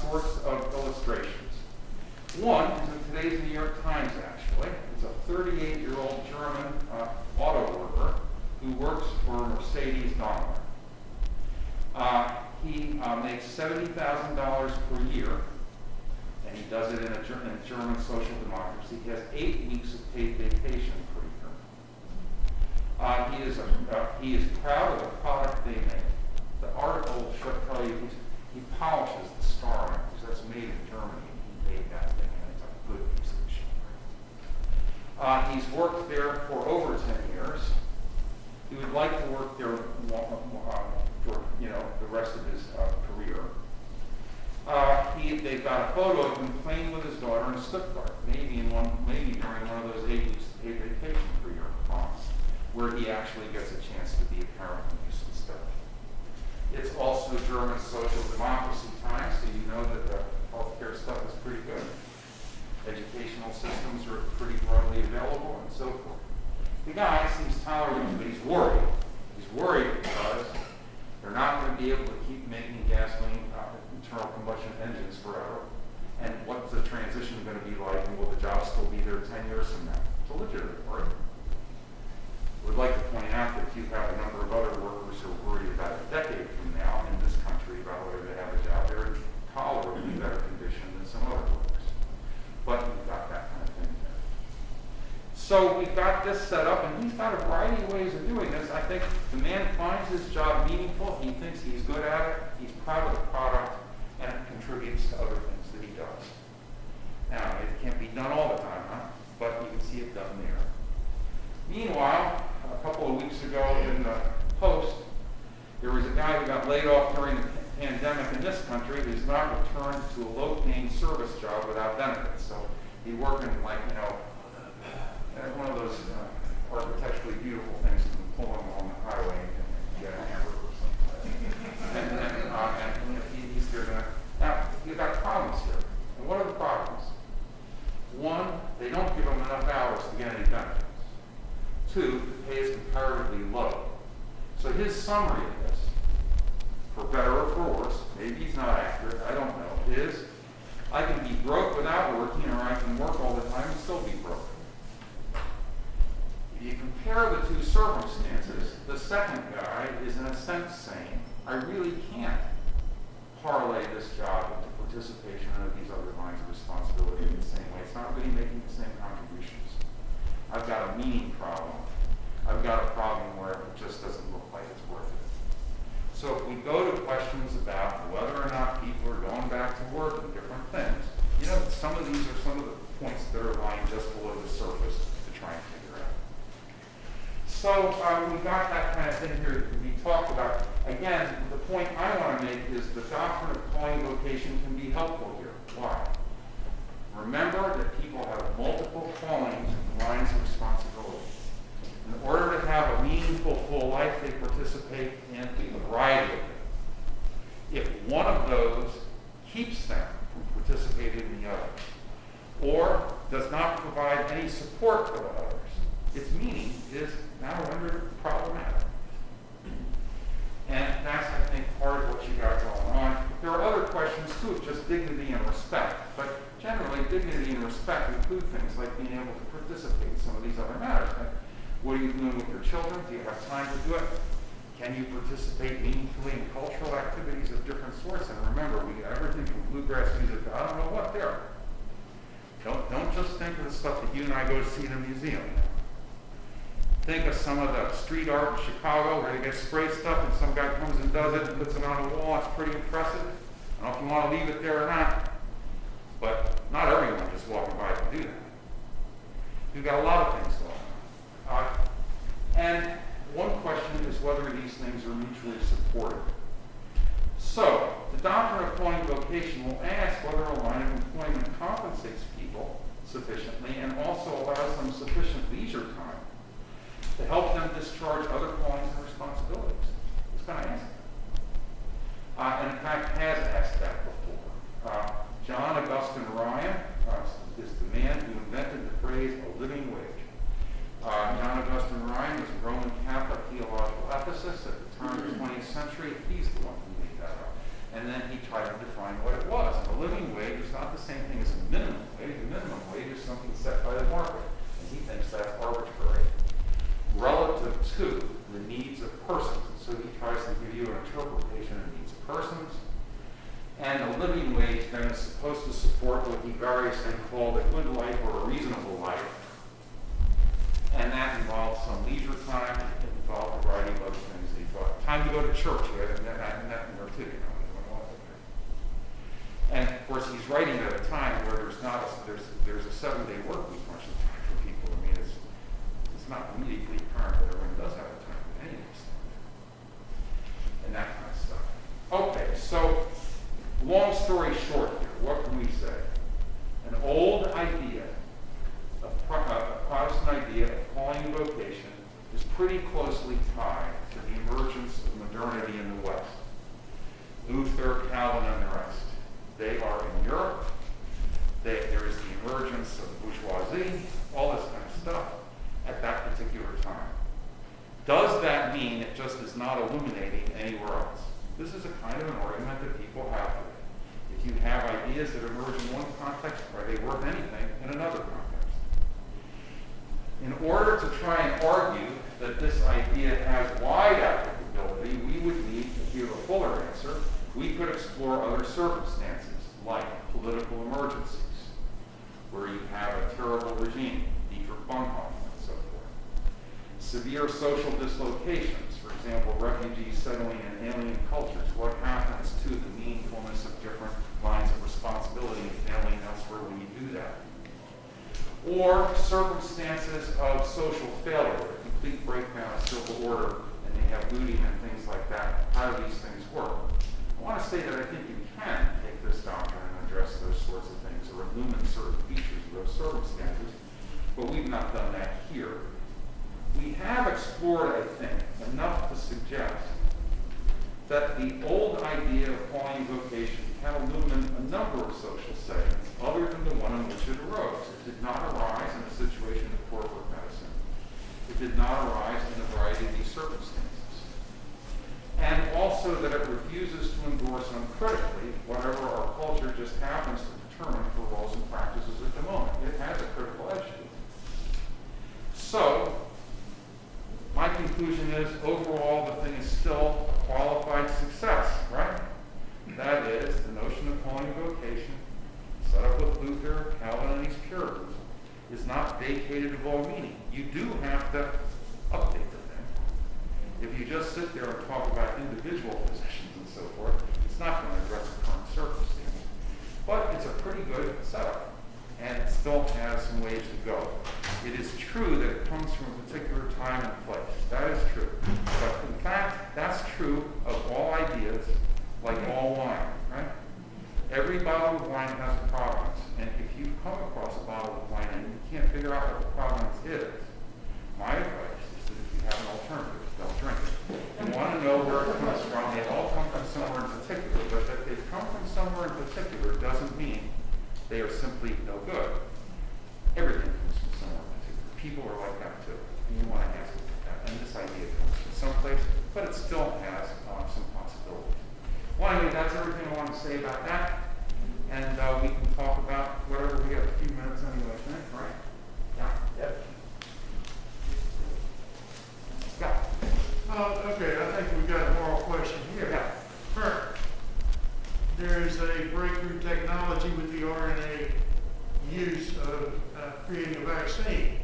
sorts of illustrations. One is in today's New York Times, actually. It's a 38-year-old German auto worker who works for Mercedes-Daimler. He makes $70,000 per year, and he does it in a German social democracy. He has 8 weeks of paid vacation per year. He is proud of the product they make. The article should tell you he polishes the star on it because that's made in Germany. He made that thing, and it's a good piece of machinery. He's worked there for over 10 years. He would like to work there for the rest of his career. They've got a photo of him playing with his daughter in Stuttgart, maybe during one of those 8 weeks of paid vacation per year where he actually gets a chance to be a parent and do some stuff. It's also German social democracy time, so you know that the healthcare stuff is pretty good. Educational systems are pretty broadly available and so forth. The guy seems tolerant, but he's worried. He's worried because they're not going to be able to keep making gasoline internal combustion engines forever. And what's the transition going to be like, and will the job still be there 10 years from now? It's a legitimate worry. I would like to point out that you have a number of other workers who are worried about a decade from now in this country about whether they have a job. They're in tolerably better condition than some other workers. But we've got that kind of thing there. So we've got this set up, and he's got a variety of ways of doing this. I think the man finds his job meaningful. He thinks he's good at it. He's proud of the product, and it contributes to other things that he does. Now, it can't be done all the time, huh? But you can see it done there. Meanwhile, a couple of weeks ago in the Post, there was a guy who got laid off during the pandemic in this country who's not returned to a low-paying service job without benefits. So he's working like, one of those architecturally beautiful things you can pull him along the highway and get a hamburger or something. And he's there to... Now, you've got problems here. And what are the problems? One, they don't give him enough hours to get any benefits. Two, the pay is comparatively low. So his summary of this, for better or for worse, maybe he's not accurate, I don't know, is I can be broke without working, or I can work all the time and still be broke. If you compare the two circumstances, the second guy is in a sense saying, I really can't parlay this job into participation in these other lines of responsibility in the same way. It's not really making the same contributions. I've got a meaning problem. I've got a problem where it just doesn't look like it's worth it. So if we go to questions about whether or not people are going back to work and different things, some of these are some of the points that are lying just below the surface to try and figure out. So we've got that kind of thing here that we talked about. Again, the point I want to make is the doctrine of calling vocation can be helpful here. Why? Remember that people have multiple callings and lines of responsibility. In order to have a meaningful, full life, they participate in a variety of them. If one of those keeps them from participating in the other, or does not provide any support for the others, its meaning is now rendered problematic. And that's, I think, part of what you got going on. There are other questions, too, of just dignity and respect. But generally, dignity and respect include things like being able to participate in some of these other matters. What are you doing with your children? Do you have time to do it? Can you participate meaningfully in cultural activities of different sorts? And remember, we got everything from bluegrass music to I don't know what there. Don't just think of the stuff that you and I go to see in a museum. Think of some of the street art in Chicago where they get spray stuff and some guy comes and does it and puts it on the wall. It's pretty impressive. I don't know if you want to leave it there or not, but not everyone just walking by can do that. We've got a lot of things going on. And one question is whether these things are mutually supportive. So, the doctrine of calling vocation will ask whether a line of employment compensates people sufficiently and also allows them sufficient leisure time to help them discharge other callings and responsibilities. It's going to ask that. And in fact, has asked that before. John Augustine Ryan is the man who invented the phrase "a living wage." John Augustine Ryan was a Roman Catholic theological ethicist at the turn of the 20th century. He's the one who made that up. And then he tried to define what it was. And a living wage is not the same thing as a minimum wage. A minimum wage is something set by the market. And he thinks that's arbitrary relative to the needs of persons. And so he tries to give you an interpretation of needs of persons. And a living wage then is supposed to support what he variously called a good life or a reasonable life. And that involves some leisure time. It involved a variety of other things. He thought, time to go to church, and that in there too, you know. And of course, he's writing at a time where there's a 7-day work week much of the time for people. I mean, it's not immediately apparent that everyone does have a time for any of this stuff. And that kind of stuff. Okay, so long story short here, what can we say? An old idea, a Protestant idea of calling and vocation is pretty closely tied to the emergence of modernity in the West. Luther, Calvin, and the rest. They are in Europe. There is the emergence of the bourgeoisie, all this kind of stuff at that particular time. Does that mean it just is not illuminating anywhere else? This is a kind of an argument that people have today. If you have ideas that emerge in one context, are they worth anything in another context? In order to try and argue that this idea has wide applicability, we would need to give a fuller answer. We could explore other circumstances, like political emergencies, where you have a terrible regime, Dietrich Bonhoeffer, and so forth. Severe social dislocations, for example, refugees settling in alien cultures. What happens to the meaningfulness of different lines of responsibility and failing elsewhere when you do that? Or circumstances of social failure, a complete breakdown of civil order, and they have looting and things like that. How do these things work? I want to say that I think you can take this doctrine and address those sorts of things or illumine certain features of those circumstances, but we've not done that here. We have explored, I think, enough to suggest that the old idea of calling vocation can illumine a number of social settings other than the one in which it arose. It did not arise in a situation of corporate medicine. It did not arise in a variety of these circumstances. And also that it refuses to endorse uncritically whatever our culture just happens to determine for roles and practices at the moment. It has a critical edge to it. So, my conclusion is, overall, the thing is still a qualified success, right? That is, the notion of calling a vocation, set up with Luther, Calvin, and these Puritans, is not vacated of all meaning. You do have to update the thing. If you just sit there and talk about individual positions and so forth, it's not going to address the current circumstance. But it's a pretty good setup, and it still has some ways to go. It is true that it comes from a particular time and place. That is true. But in fact, that's true of all ideas, like all wine, right? Every bottle of wine has a provenance, and if you come across a bottle of wine and you can't figure out what the provenance is, my advice is that if you have an alternative, don't drink it. You want to know where it comes from. They all come from somewhere in particular, but that they come from somewhere in particular doesn't mean they are simply no good. Everything comes from somewhere in particular. People are like that too, and you want to ask it that. And this idea comes from someplace, but it still has some possibilities. Well, anyway, that's everything I want to say about that. And we can talk about whatever we have a few minutes anyway, I think, right? Yeah. Yep. Scott. Okay, I think we've got a moral question here. Yeah. First, there is a breakthrough technology with the RNA use of creating a vaccine.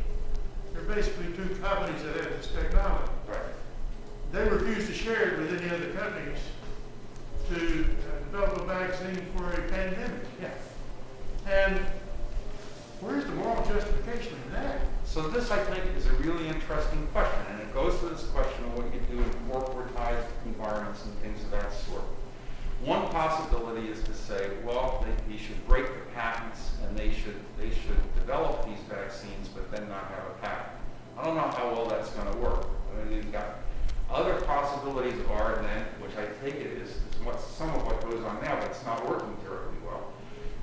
There are basically two companies that have this technology. Right. They refuse to share it with any other companies to develop a vaccine for a pandemic. Yeah. And Where's the moral justification in that? So this, I think, is a really interesting question, and it goes to this question of what you do in corporatized environments and things of that sort. One possibility is to say, well, they should break the patents and they should develop these vaccines, but then not have a patent. I don't know how well that's going to work. I mean, you've got other possibilities are then, which I take it is some of what goes on now, but it's not working terribly well,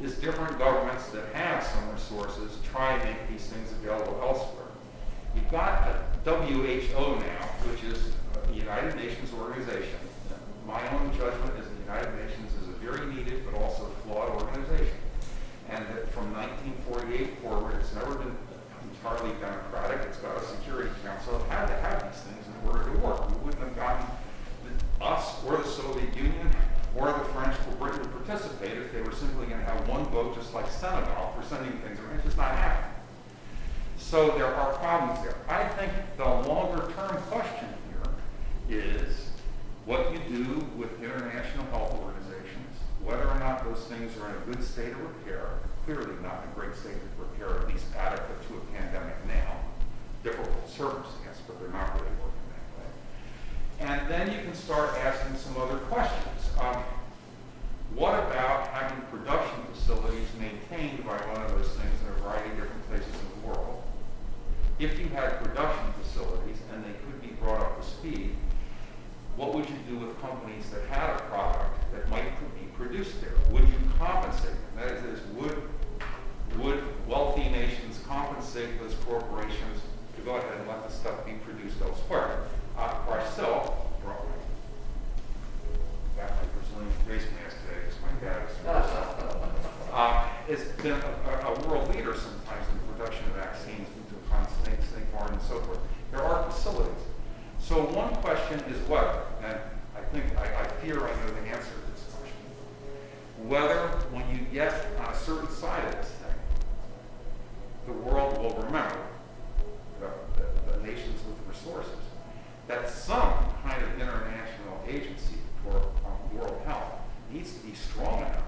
is different governments that have some resources try and make these things available elsewhere. You've got the WHO now, which is the United Nations organization. My own judgment is the United Nations is a very needed but also flawed organization. And that from 1948 forward, it's never been entirely democratic. It's got a Security Council. It had to have these things in order to work. We wouldn't have gotten us or the Soviet Union or the French or Britain to participate if they were simply going to have one vote just like Senegal for sending things around. It's just not happening. So there are problems there. I think the longer term question here is what you do with international health organizations, whether or not those things are in a good state of repair, clearly not in a great state of repair, at least adequate to a pandemic now. Difficult circumstance, but they're not really working that way. And then you can start asking some other questions. What about having production facilities maintained by one of those things in a variety of different places in the world? If you had production facilities and they could be brought up to speed, what would you do with companies that had a product that might be produced there? Would you compensate them? That is, would wealthy nations compensate those corporations to go ahead and let the stuff be produced elsewhere? Ourselves, got my Brazilian face mask today because my dad has been a world leader sometimes in the production of vaccines, snake farm and so forth. There are facilities. So one question is whether, and I fear I know the answer to this question, whether when you get on a certain side of this thing, the world will remember, the nations with resources, that some kind of international agency for world health needs to be strong enough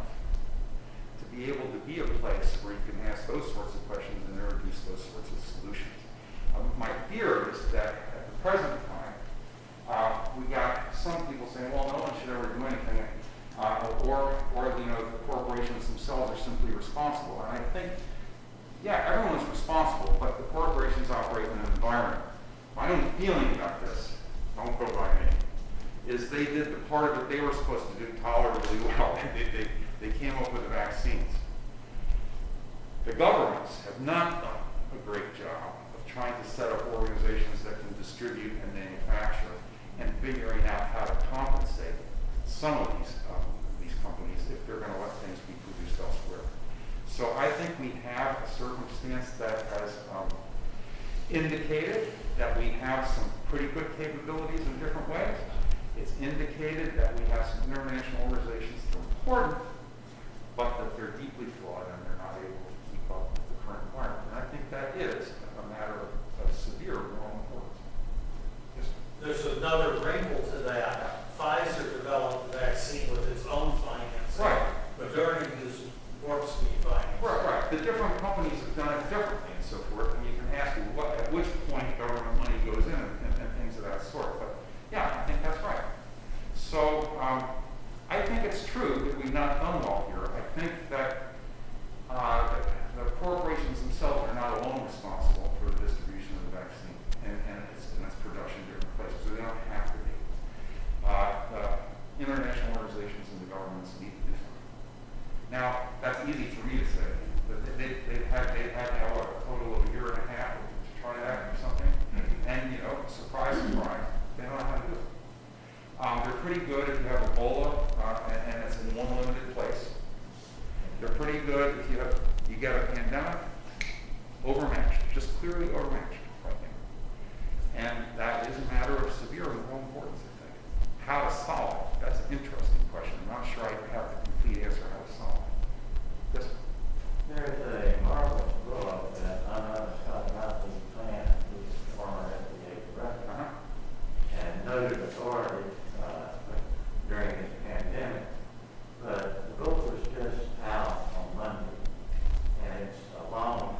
to be able to be a place where you can ask those sorts of questions and introduce those sorts of solutions. My fear is that at the present time, we got some people saying, well, no one should ever do anything, or the corporations themselves are simply responsible. And I think, yeah, everyone's responsible, but the corporations operate in an environment. My own feeling about this, don't go by me, is they did the part of it they were supposed to do tolerably well. They came up with the vaccines. The governments have not done a great job of trying to set up organizations that can distribute and manufacture and figuring out how to compensate some of these companies if they're going to let things be produced elsewhere. So I think we have a circumstance that has indicated that we have some pretty good capabilities in different ways. It's indicated that we have some international organizations that are important, but that they're deeply flawed and they're not able to keep up with the current environment. And I think that is a matter of severe moral importance. Yes, sir. There's another wrinkle to that. Pfizer developed the vaccine with its own financing. Right. Moderna used Warp Speed financing. Right. The different companies have done it differently and so forth, and you can ask at which point government money goes in and things of that sort. But yeah, I think that's right. So I think it's true that we've not done well here. I think that the corporations themselves are not alone responsible for the distribution of the vaccine and its production in different places. So they don't have to be. The international organizations and the governments need to do something. Now, that's easy for me to say, but they've had now a total of a year and a half to try that or something. And, surprise, surprise, they don't know how to do it. They're pretty good if you have Ebola and it's in one limited place. They're pretty good if you get a pandemic, overmatched, just clearly overmatched right now. And that is a matter of severe moral importance, I think. How to solve it, that's an interesting question. I'm not sure I have the complete answer how to solve it. Yes, sir? There's a marvelous book that Class-Ottati planned, who's the former FDA director, and noted authorities during this pandemic. But the book was just out on Monday, and it's a long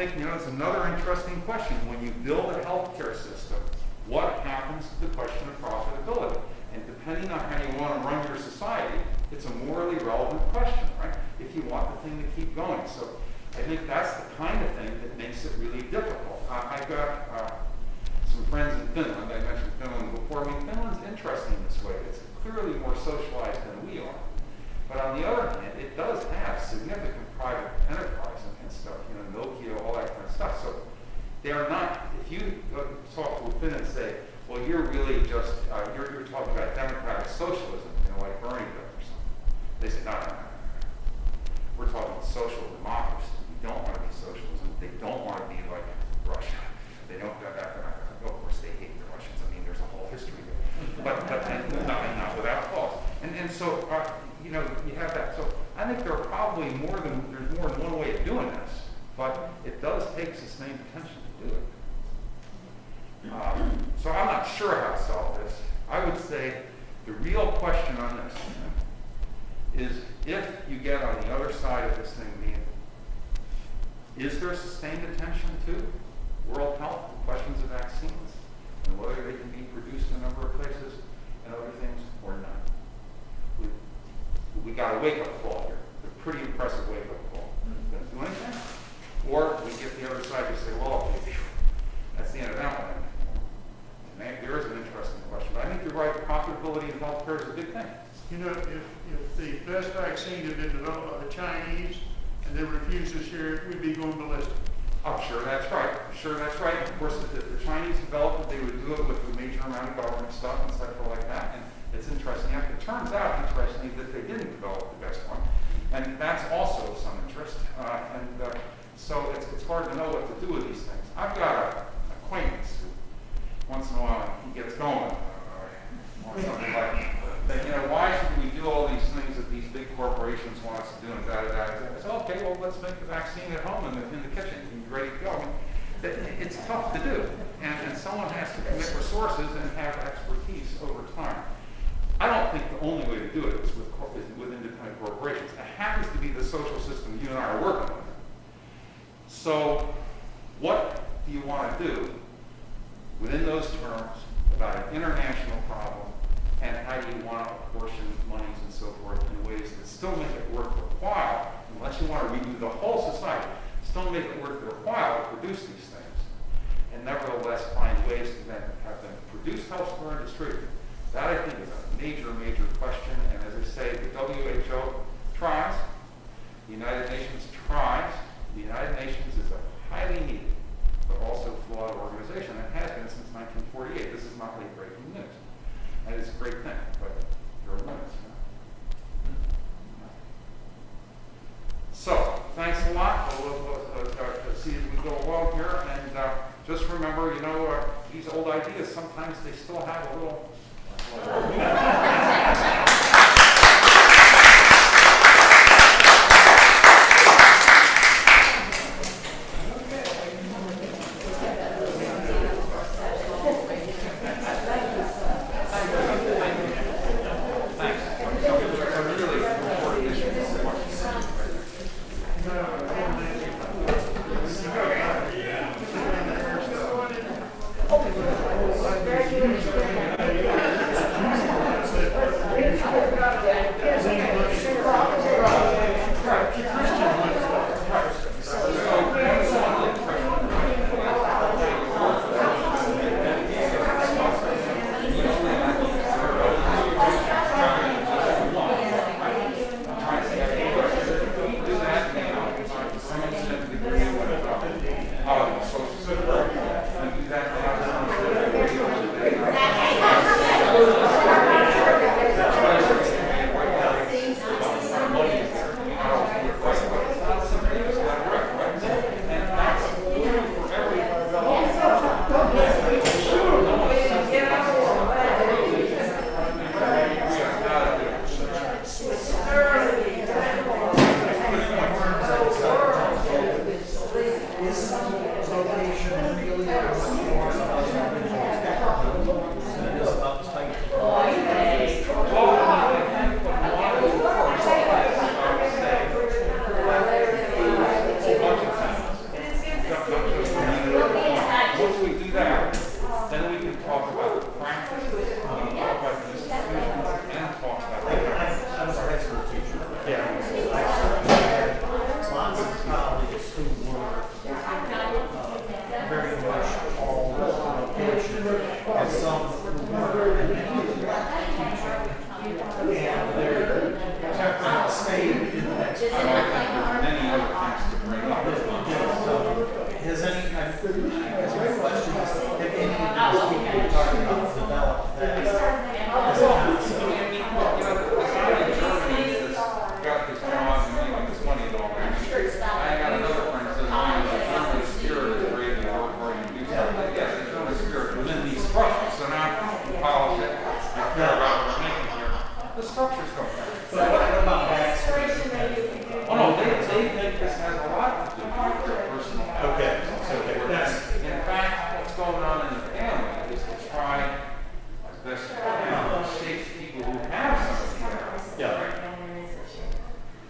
think, it's another interesting question. When you build a healthcare system, what happens to the question of profitability? And depending on how you want to run your society, it's a morally relevant question, right? If you want the thing to keep going. So I think that's the kind of thing that makes it really difficult. I've got some friends in Finland. I mentioned Finland before. I mean, Finland's interesting this way. It's clearly more socialized than we are. But on the other hand, it does have significant private enterprise and stuff, Nokia, all that kind of stuff. So they're not, if you talk to a Finn and say, well, you're really just, you're talking about democratic socialism, like Bernie does or something. They say, no. We're talking social democracy. We don't want to be socialism. They don't want to be like Russia. They don't, of course, they hate the Russians. I mean, there's a whole history there. But not without cause. And so, you have that. So I think there's more than one way of doing this, but it does take sustained attention to do it. So I'm not sure how to solve this. I would say the real question on this is, if you get on the other side of this thing being, is there sustained attention to world health, questions of vaccines, and whether they can be produced in a number of places and other things or not? We got a wake-up call here, a pretty impressive wake-up call. Don't do anything? Or we get the other side to say, well, that's the end of that one. And there is an interesting question. But I think you're right, profitability in healthcare is a big thing. If the best vaccine had been developed by the Chinese and they refused to share it, we'd be going ballistic. I'm sure that's right. Of course, if the Chinese developed it, they would do it with a major amount of government stuff and stuff like that. And it's interesting. It turns out, interestingly, that they didn't develop the best one. And that's also of some interest. So it's hard to know what to do with these things. I've got an acquaintance who, once in a while, he gets going on something like, why should we do all these things that these big corporations want us to do, and I said, okay, well, let's make the vaccine at home in the kitchen. You're ready to go. It's tough to do, and someone has to commit resources and have expertise over time. I don't think the only way to do it is with independent corporations. It happens to be the social system you and I are working with. So what do you want to do within those terms about an international problem, and how do you want to apportion monies and so forth in ways that still make it worth their while, unless you want to redo the whole society, still make it worth their while to produce these things, and nevertheless find ways to then have them produced elsewhere and distributed. That, I think, is a major, major question, and as I say, the WHO tries, the United Nations tries. The United Nations is a highly needed, but also flawed organization, and has been since 1948. This is not late-breaking news. And it's a great thing, but there are limits. So, thanks a lot. We'll see as we go along here, and just remember, these old ideas, sometimes they still have a little...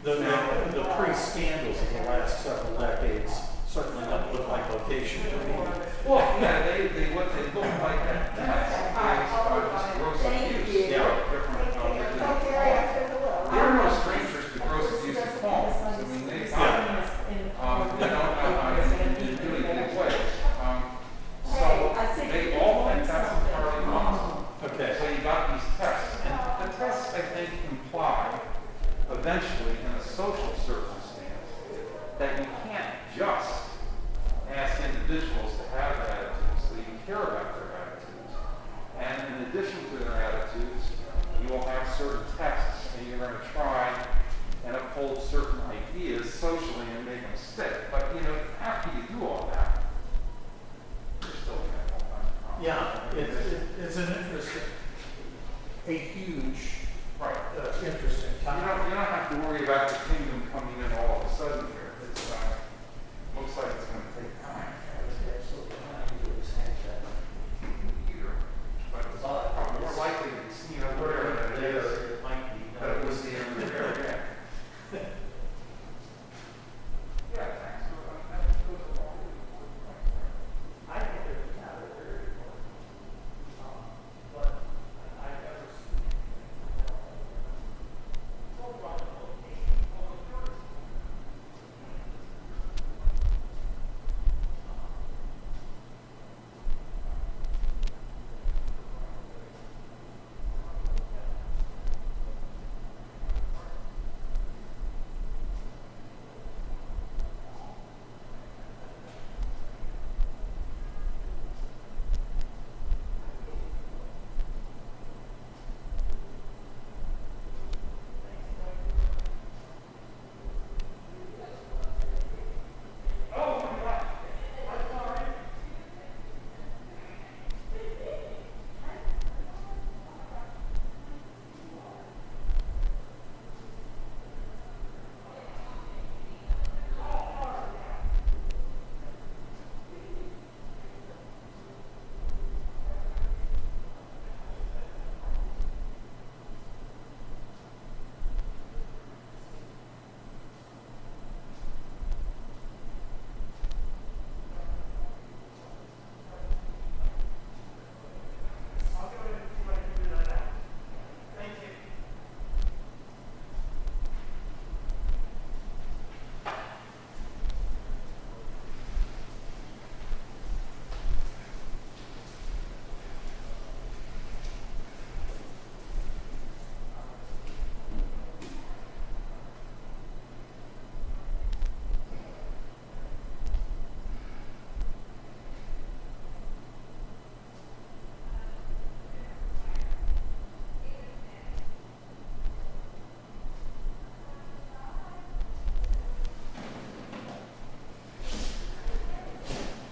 The pre-scandals of the last several decades certainly don't look like vocation to me. Well, yeah, what they look like at best is just gross abuse. Yeah. They're no strangers to gross abuse of homes. I mean, they don't know how to do it in ways. So they all think that's entirely possible. Okay. So you got these tests, and the tests, I think, imply eventually in a social circumstance that you can't just ask individuals to have attitudes, so you care about their attitudes. And in addition to their attitudes, you will have certain tests, and you're going to try and uphold certain ideas socially and make them stick. But, you know, after you do all that, you're still going to have all that. Yeah, it's an interesting, a huge, Right. interesting You time. don't have to worry about the kingdom coming in all of a sudden.